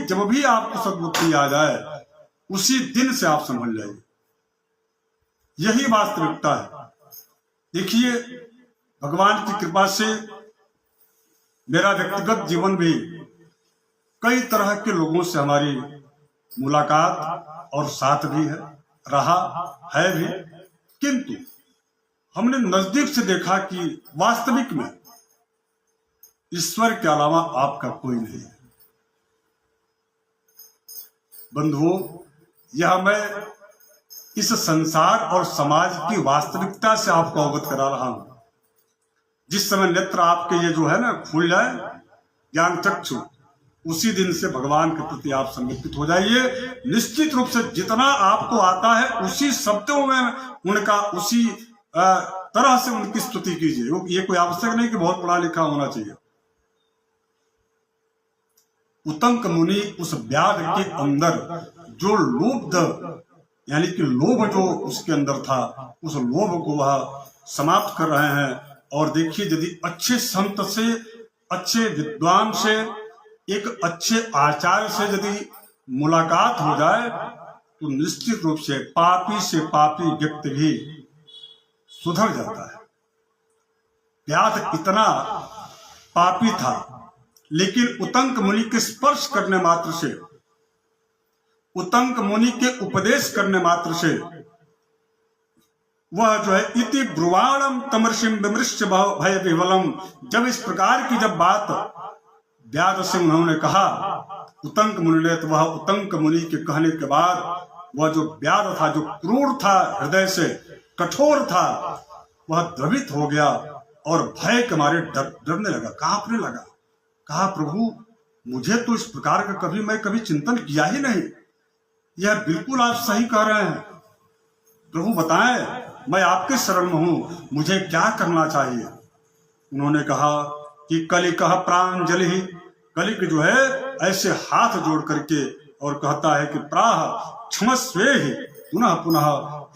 जब भी आपको सद्बुद्धि आ जाए उसी दिन से आप संभल जाइए। यही वास्तविकता है। देखिए, भगवान की कृपा से मेरा व्यक्तिगत जीवन भी कई तरह के लोगों से हमारी मुलाकात और साथ भी है, रहा है भी, किंतु हमने नजदीक से देखा कि वास्तविक में ईश्वर के अलावा आपका कोई नहीं है। बंधुओं, यह मैं इस संसार और समाज की वास्तविकता से आपको अवगत करा रहा हूं। जिस समय नेत्र आपके ये जो है ना खुल जाए, ज्ञान चक्षु, उसी दिन से भगवान के प्रति आप समर्पित हो जाइए। निश्चित रूप से जितना आपको आता है उसी शब्दों में उनका उसी तरह से उनकी स्तुति कीजिए। ये कोई आवश्यक नहीं कि बहुत पढ़ा लिखा होना चाहिए। उत्तंक मुनि उस व्याध के अंदर जो लोभ, यानी कि लोभ जो उसके अंदर था, उस लोभ को वह समाप्त कर रहे हैं। और देखिए, यदि अच्छे संत से, अच्छे विद्वान से, एक अच्छे आचार्य से यदि मुलाकात हो जाए तो निश्चित रूप से पापी व्यक्ति भी सुधर जाता है। व्याध इतना पापी था, लेकिन उत्तंक मुनि के स्पर्श करने मात्र से, उत्तंक मुनि के उपदेश करने मात्र से वह जो है इति ब्रुवाणम तमर्षिम विमृश्य भय विवलम, जब इस प्रकार की जब बात व्याध से उन्होंने कहा उत्तंक मुनि ने, तो वह उत्तंक मुनि के कहने के बाद वह जो व्याध था, जो क्रूर था, हृदय से कठोर था, वह द्रवित हो गया और भय के मारे डरने लगा, कांपने लगा। कहा, प्रभु मुझे तो इस प्रकार का मैं कभी चिंतन किया ही नहीं। यह बिल्कुल आप सही कह रहे हैं। प्रभु बताएं, मैं आपके शरण में हूं, मुझे क्या करना चाहिए। उन्होंने कहा कि कलिकह प्रांजलि, कलिक जो है ऐसे हाथ जोड़ करके और कहता है कि प्राह क्षमस्वेहि पुनः पुनः,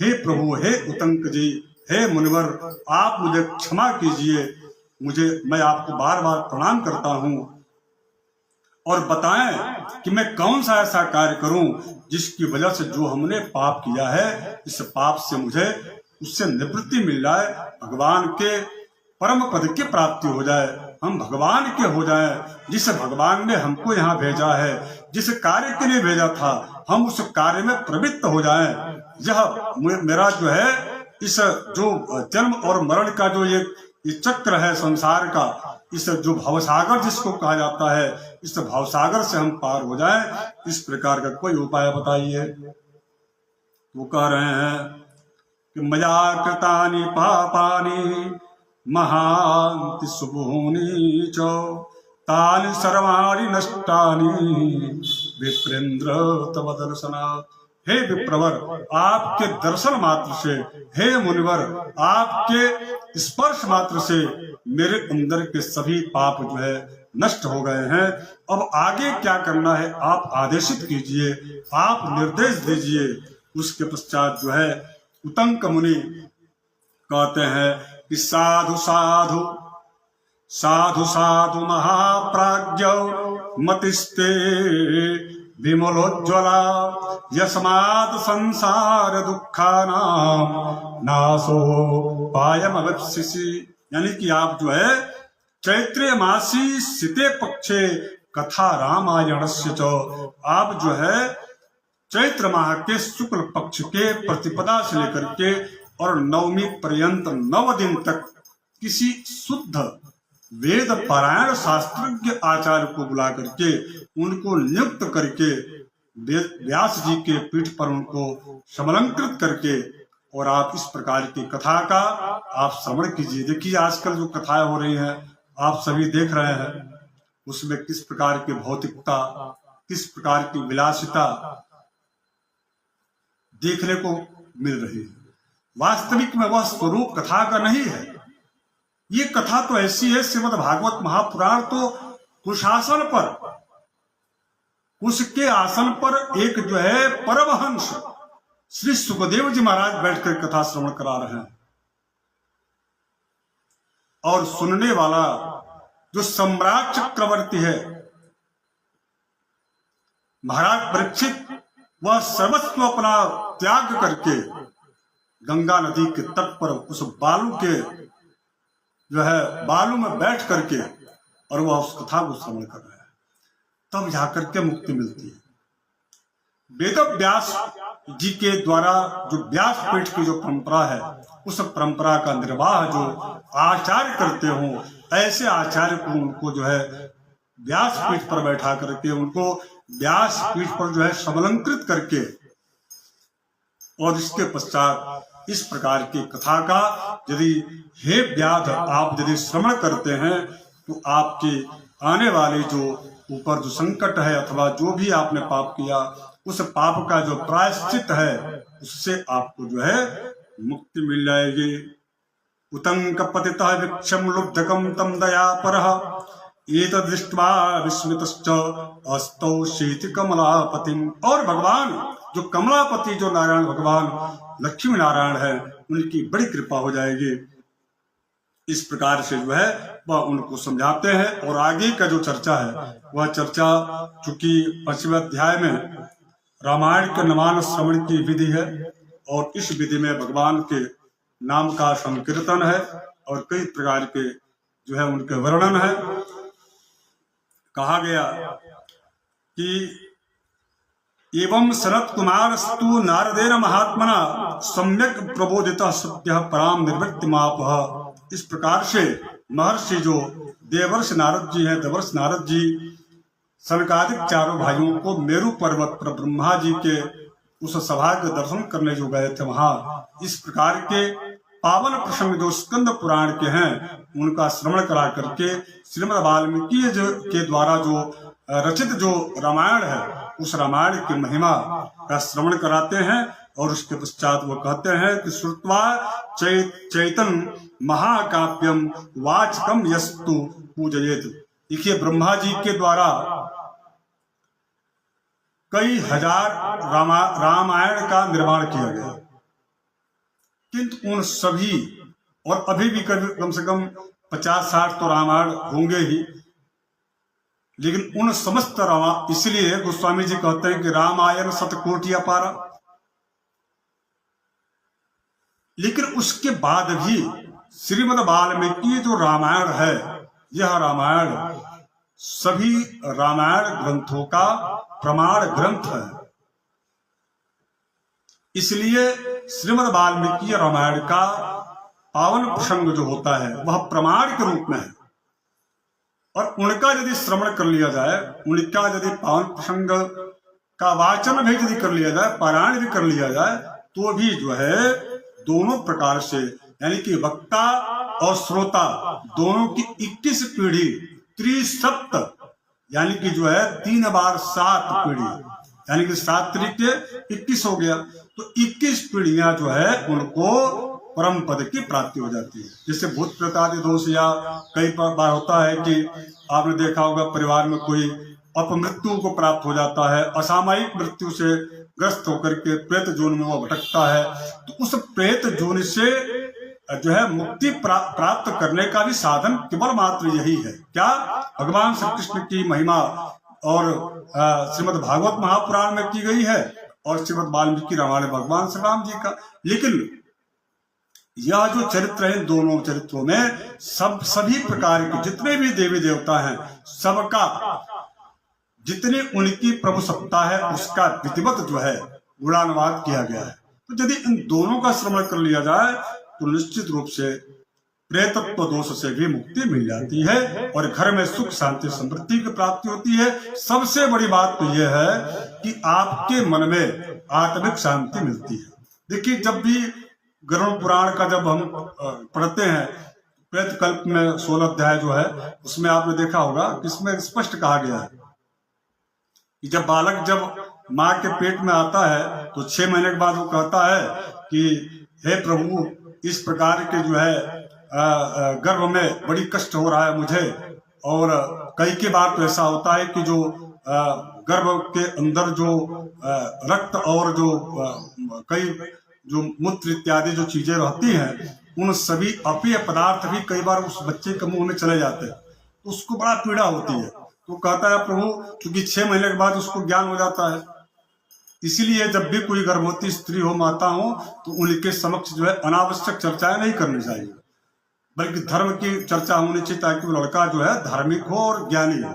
हे प्रभु, हे उत्तंक जी, हे मुनिवर, आप मुझे क्षमा कीजिए, मैं आपको बार बार प्रणाम करता हूं, और बताएं कि मैं कौन सा ऐसा कार्य करूं जिसकी वजह से जो हमने पाप किया है, इस पाप से मुझे उससे निवृत्ति मिल जाए, भगवान के परम पद की प्राप्ति हो जाए, हम भगवान के हो जाएं। जिस भगवान ने हमको यहाँ भेजा है, जिस कार्य के लिए भेजा था, हम उस कार्य में प्रवृत्त हो जाएं। यह मेरा जो है इस जो जन्म और मरण का जो ये चक्र है संसार का, इस जो भवसागर जिसको कहा जाता है, इस भवसागर से हम पार हो जाएं, इस प्रकार का कोई उपाय बताइए। वो कह रहे हैं कि मया कृतानि पापानि महान्ति सुबहूनि च तानि सर्वाणि नष्टानि विप्रेन्द्र तव दर्शनात्। हे विप्रवर, आपके दर्शन मात्र से, हे मुनिवर, आपके स्पर्श मात्र से मेरे अंदर के सभी पाप जो है नष्ट हो गए हैं। अब आगे क्या करना है आप आदेशित कीजिए, आप निर्देश दीजिए। उसके पश्चात जो है उत्तंक मुनि कहते हैं कि साधु साधु साधु साधु महाप्राज्ञ मतिस्ते विमलोज्ज्वला यस्मात् संसार दुःखानां नाशो पायमवप्स्यसि। यानी कि आप जो है चैत्र मासी सिते पक्षे कथा रामायणस्य च, आप जो है चैत्र माह के शुक्ल पक्ष के प्रतिपदा से लेकर के और नवमी पर्यंत 9 दिन तक किसी शुद्ध वेद पारायण शास्त्रज्ञ आचार्य को बुला करके उनको नियुक्त करके व्यास जी के पीठ पर उनको समलंकृत करके और आप इस प्रकार की कथा का आप श्रवण कीजिए। देखिए, आजकल जो कथाएं हो रही हैं आप सभी देख रहे हैं, उसमें किस प्रकार की भौतिकता, किस प्रकार की विलासिता देखने को मिल रही है। वास्तविक में वह स्वरूप कथा का नहीं है। ये कथा तो ऐसी है, श्रीमद् भागवत महापुराण तो कुशासन पर, उसके आसन पर एक जो है परमहंस श्री सुखदेव जी महाराज बैठकर कथा श्रवण करा रहे हैं, और सुनने वाला जो सम्राट चक्रवर्ती है महाराज परीक्षित, वह सर्वस्व अपना त्याग करके गंगा नदी के तट पर उस बालू के जो है बालू में बैठ करके और वह उस कथा को श्रवण कर रहे हैं, तब जाकर के मुक्ति मिलती है। वेद व्यास जी के द्वारा जो व्यास पीठ की जो परंपरा है, उस परंपरा का निर्वाह जो आचार्य करते हो, ऐसे आचार्य को उनको जो है व्यास पीठ पर बैठा करके, उनको व्यास पीठ पर जो है समलंकृत करके, और इसके पश्चात इस प्रकार की कथा का यदि हे व्याध आप यदि श्रवण करते हैं तो आपके आने वाले जो ऊपर जो संकट है अथवा जो भी आपने पाप किया, उस पाप का जो प्रायश्चित है उससे आपको जो है मुक्ति मिल जाएगी। उतंक पतितः वृक्षम लुब्धकम तम दया परः एतदृष्ट्वा विस्मितश्च अस्तौ शीति कमलापतिम। और भगवान जो कमलापति जो नारायण भगवान लक्ष्मी नारायण है, उनकी बड़ी कृपा हो जाएगी। इस प्रकार से जो है वह उनको समझाते हैं। और आगे का जो चर्चा है वह चर्चा चूंकि 5वें अध्याय में रामायण के नमान श्रवण की विधि है, और इस विधि में भगवान के नाम का संकीर्तन है और कई प्रकार के जो है उनके वर्णन है। कहा गया कि एवं सनत कुमारस्तु नारदेन महात्मना सम्यक प्रबोधितः सत्य पराम निर्वृत्ति मापः। इस प्रकार से महर्षि जो देवर्ष नारद जी हैं, देवर्ष नारद जी सनकादिक चारों भाइयों को मेरु पर्वत पर ब्रह्मा जी के उस सभा के दर्शन करने जो गए थे, वहां इस प्रकार के पावन प्रसंग जो स्कंद पुराण के हैं उनका श्रवण करा करके श्रीमद् वाल्मीकि के द्वारा जो रचित जो रामायण है उस रामायण की महिमा का श्रवण कराते हैं। और उसके पश्चात वो कहते हैं कि श्रुत्वा चैतन महाकाव्यम वाचकम यस्तु पूजयेत। देखिए ब्रह्मा जी के द्वारा कई हजार रामायण का निर्माण किया गया, किंतु उन सभी, और अभी भी कम से कम 50-60 तो रामायण होंगे ही, लेकिन उन समस्त रामायण, इसलिए गोस्वामी जी कहते हैं कि रामायण शतकोटि अपारा। लेकिन उसके बाद भी श्रीमद् वाल्मीकि जो रामायण है, यह रामायण सभी रामायण ग्रंथों का प्रमाण ग्रंथ है। इसलिए श्रीमद् वाल्मीकि रामायण का पावन प्रसंग जो होता है वह प्रमाण के रूप में है, और उनका यदि श्रवण कर लिया जाए, उनका यदि पावन प्रसंग का वाचन भी यदि कर लिया जाए, पारायण भी कर लिया जाए, तो भी जो है दोनों प्रकार से, यानी कि वक्ता और श्रोता दोनों की 21 पीढ़ी, त्रिसप्त, यानी कि जो है 3 बार 7 पीढ़ी, यानी कि 7 तरीके 21 हो गया, तो 21 पीढ़ियां जो है उनको परम पद की प्राप्ति हो जाती है। जैसे भूत प्रेत आदि दोष, या कई बार होता है कि आपने देखा होगा परिवार में कोई अपमृत्यु को प्राप्त हो जाता है, असामयिक मृत्यु से ग्रस्त होकर के प्रेत जोन में वो भटकता है, तो उस प्रेत जोन से जो है मुक्ति प्राप्त करने का भी साधन केवल मात्र यही है। क्या? भगवान श्री कृष्ण की महिमा और श्रीमद् भागवत महापुराण में की गई है, और श्रीमद् वाल्मीकि रामायण भगवान श्री राम जी का। लेकिन यह जो चरित्र है, दोनों चरित्रों में सभी प्रकार के जितने भी देवी देवता हैं, सबका जितनी उनकी प्रभु सत्ता है उसका विधिवत जो है गुणानुवाद किया गया है। तो यदि इन दोनों का श्रवण कर लिया जाए तो निश्चित रूप से प्रेतत्व दोष से भी मुक्ति मिल जाती है, और घर में सुख शांति समृद्धि की प्राप्ति होती है। सबसे बड़ी बात तो यह है कि आपके मन में आत्मिक शांति मिलती है। देखिए, जब भी गरुड़ पुराण का जब हम पढ़ते हैं, प्रेत कल्प में 16 अध्याय जो है, उसमें आपने देखा होगा, इसमें स्पष्ट कहा गया है कि जब बालक जब माँ के पेट में आता है तो 6 महीने के बाद वो कहता है कि हे प्रभु, इस प्रकार के जो है गर्भ में बड़ी कष्ट हो रहा है मुझे। और कई बार तो ऐसा होता है कि जो गर्भ के अंदर जो रक्त और जो कई जो मूत्र इत्यादि जो चीजें रहती हैं, उन सभी अपेय पदार्थ भी कई बार उस बच्चे के मुंह में चले जाते हैं, तो उसको बड़ा पीड़ा होती है। तो कहता है प्रभु, क्योंकि 6 महीने के बाद उसको ज्ञान हो जाता है, इसीलिए जब भी कोई गर्भवती स्त्री हो, माता हो, तो उनके समक्ष जो है अनावश्यक चर्चाएं नहीं करनी चाहिए, बल्कि धर्म की चर्चा होनी चाहिए, ताकि वो लड़का जो है धार्मिक हो और ज्ञानी हो।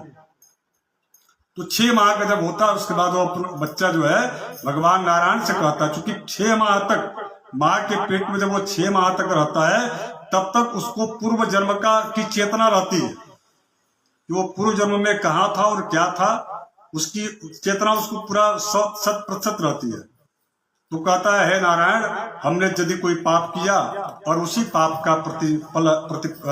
तो 6 माह का जब होता है, उसके बाद वो बच्चा जो है भगवान नारायण से कहता है, क्योंकि 6 माह तक माँ के पेट में जब वो 6 माह तक रहता है, तब तक उसको पूर्व जन्म की चेतना रहती है कि वो पूर्व जन्म में कहाँ था और क्या था, उसकी चेतना उसको पूरा 100% रहती है। तो कहता है, हे नारायण, हमने यदि कोई पाप किया और उसी पाप का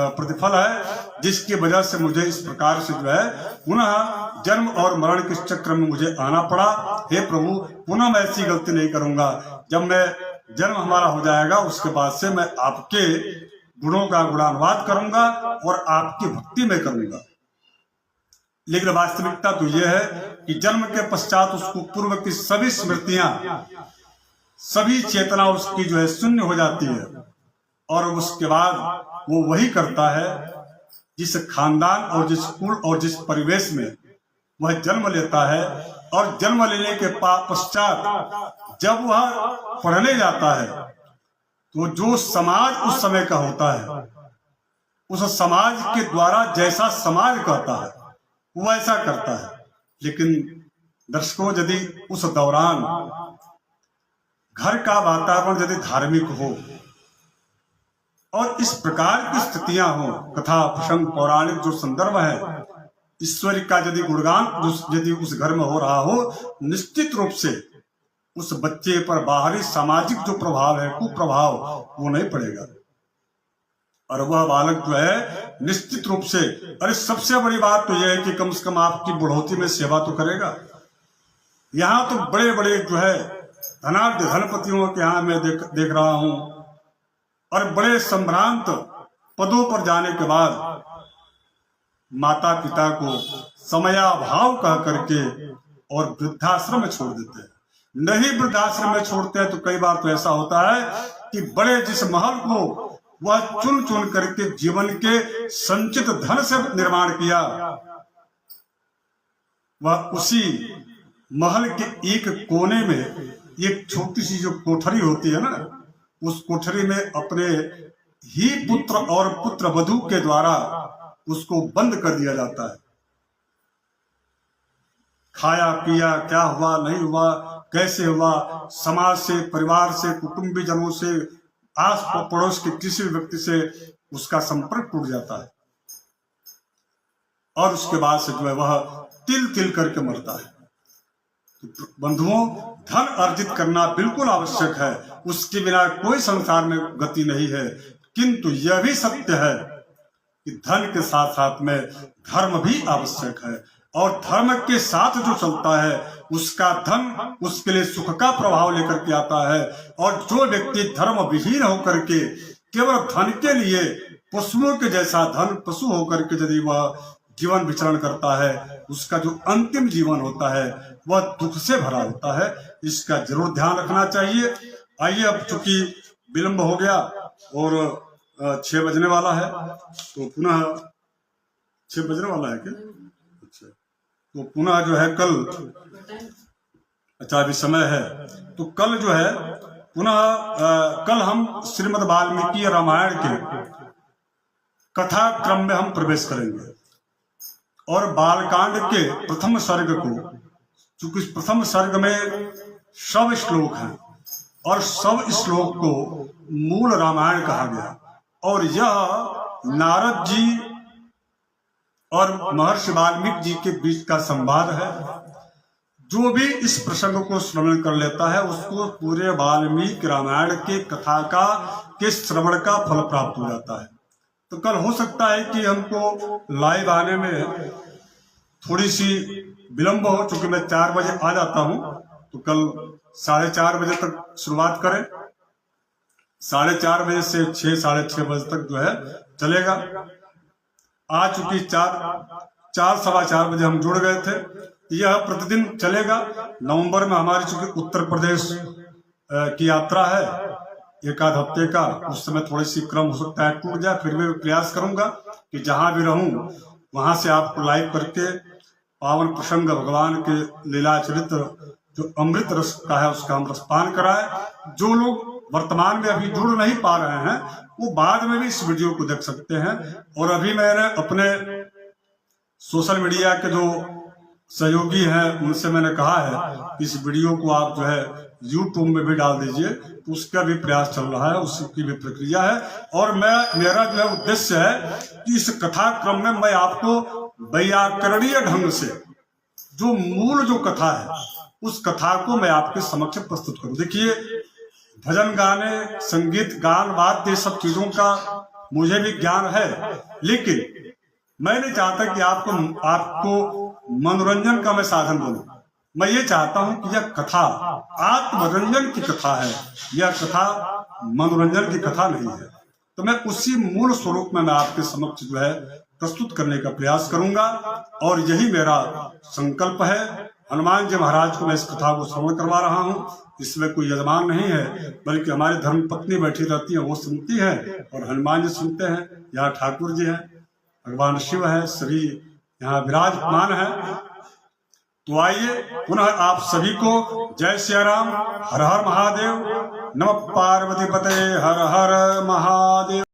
प्रतिफल है, जिसकी वजह से मुझे इस प्रकार से जो है पुनः जन्म और मरण के चक्र में मुझे आना पड़ा, हे प्रभु, पुनः मैं ऐसी गलती नहीं करूंगा। जब मैं जन्म हमारा हो जाएगा, उसके बाद से मैं आपके गुणों का गुणानुवाद करूंगा और आपकी भक्ति में करूंगा। लेकिन वास्तविकता तो यह है कि जन्म के पश्चात उसको पूर्व की सभी स्मृतियां, सभी चेतना उसकी जो है शून्य हो जाती है, और उसके बाद वो वही करता है जिस खानदान और जिस कुल और जिस परिवेश में वह जन्म लेता है। और जन्म लेने के पश्चात जब वह पढ़ने जाता है, तो जो समाज उस समय का होता है, उस समाज के द्वारा जैसा समाज कहता है वो ऐसा करता है। लेकिन दर्शकों, यदि उस दौरान घर का वातावरण यदि धार्मिक हो और इस प्रकार की स्थितियां हो, कथा प्रसंग पौराणिक जो संदर्भ है, ईश्वर का यदि गुणगान यदि उस घर में हो रहा हो, निश्चित रूप से उस बच्चे पर बाहरी सामाजिक जो प्रभाव है, कुप्रभाव, वो नहीं पड़ेगा, और वह बालक जो है निश्चित रूप से, अरे सबसे बड़ी बात तो यह है कि कम से कम आपकी बुढ़ौती में सेवा तो करेगा। यहाँ तो बड़े बड़े जो है धनाढ्य धनपतियों के यहाँ मैं देख रहा हूं, और बड़े संभ्रांत पदों पर जाने के बाद माता पिता को समयाभाव कह करके और वृद्धाश्रम में छोड़ देते हैं। नहीं वृद्धाश्रम में छोड़ते हैं तो कई बार तो ऐसा होता है कि बड़े जिस महल को वह चुन चुन करके जीवन के संचित धन से निर्माण किया, वह उसी महल के एक कोने में एक छोटी सी जो कोठरी होती है ना, उस कोठरी में अपने ही पुत्र और पुत्र वधू के द्वारा उसको बंद कर दिया जाता है। खाया पिया, क्या हुआ नहीं हुआ, कैसे हुआ, समाज से, परिवार से, कुटुंबी जनों से, आस पड़ोस के किसी व्यक्ति से उसका संपर्क टूट जाता है, और उसके बाद से जो है वह तिल तिल करके मरता है। तो बंधुओं, धन अर्जित करना बिल्कुल आवश्यक है, उसके बिना कोई संसार में गति नहीं है। किंतु यह भी सत्य है कि धन के साथ साथ में धर्म भी आवश्यक है, और धर्म के साथ जो चलता है उसका धन उसके लिए सुख का प्रभाव लेकर के आता है। और जो व्यक्ति धर्म विहीन होकर के केवल धन के लिए पशुओं के जैसा धन पशु होकर के यदि वह जीवन विचरण करता है, उसका जो अंतिम जीवन होता है वह दुख से भरा होता है। इसका जरूर ध्यान रखना चाहिए। आइए, अब चूंकि विलंब हो गया और 6 बजने वाला है, तो पुनः 6 बजने वाला है क्या? अच्छा, तो पुनः जो है कल, अच्छा अभी समय है, तो कल जो है पुनः कल हम श्रीमद् वाल्मीकि रामायण के कथा क्रम में हम प्रवेश करेंगे, और बालकांड के प्रथम सर्ग को, चूंकि प्रथम सर्ग में सब श्लोक हैं और सब श्लोक को मूल रामायण कहा गया, और यह नारद जी और महर्षि वाल्मीकि जी के बीच का संवाद है। जो भी इस प्रसंग को श्रवण कर लेता है उसको पूरे वाल्मीकि रामायण के कथा के श्रवण का फल प्राप्त हो जाता है। तो कल हो सकता है कि हमको लाइव आने में थोड़ी सी विलंब हो, चूंकि मैं 4 बजे आ जाता हूं, तो कल 4:30 बजे तक शुरुआत करें। 4:30 बजे से 6 साढ़े 6 बजे तक जो है चलेगा। आ चुकी 4 सवा 4 बजे हम जुड़ गए थे। यह प्रतिदिन चलेगा। नवंबर में हमारी चूंकि उत्तर प्रदेश की यात्रा है एक आध हफ्ते का, उस समय थोड़ी सी क्रम हो सकता है टूट जाए, फिर भी प्रयास करूंगा कि जहां भी रहूं वहां से आपको लाइव करके पावन प्रसंग भगवान के लीला चरित्र जो अमृत रस का है उसका हम रसपान कराए। जो लोग वर्तमान में अभी जुड़ नहीं पा रहे हैं वो बाद में भी इस वीडियो को देख सकते हैं। और अभी मैंने अपने सोशल मीडिया के जो सहयोगी हैं उनसे मैंने कहा है कि इस वीडियो को आप जो है YouTube में भी डाल दीजिए, तो उसका भी प्रयास चल रहा है, उसकी भी प्रक्रिया है। और मेरा जो है उद्देश्य है कि इस कथा क्रम में मैं आपको वैयाकरणीय ढंग से जो मूल जो कथा है उस कथा को मैं आपके समक्ष प्रस्तुत करूं। देखिए, भजन गाने, संगीत गान, वाद्य, सब चीजों का मुझे भी ज्ञान है, लेकिन मैं नहीं चाहता कि आपको मनोरंजन का मैं साधन बनूं। मैं ये चाहता हूं कि यह कथा आत्मरंजन की कथा है, यह कथा मनोरंजन की कथा नहीं है। तो मैं उसी मूल स्वरूप में मैं आपके समक्ष जो है प्रस्तुत करने का प्रयास करूंगा और यही मेरा संकल्प है। हनुमान जी महाराज को मैं इस कथा को श्रवण करवा रहा हूं। इसमें कोई यजमान नहीं है, बल्कि हमारी धर्म पत्नी बैठी रहती है, वो सुनती है और हनुमान जी सुनते हैं। यहाँ ठाकुर जी हैं, भगवान शिव है, श्री यहाँ विराजमान है। तो आइए पुनः आप सभी को जय सिया राम, हर हर महादेव, नमः पार्वती पते, हर हर महादेव।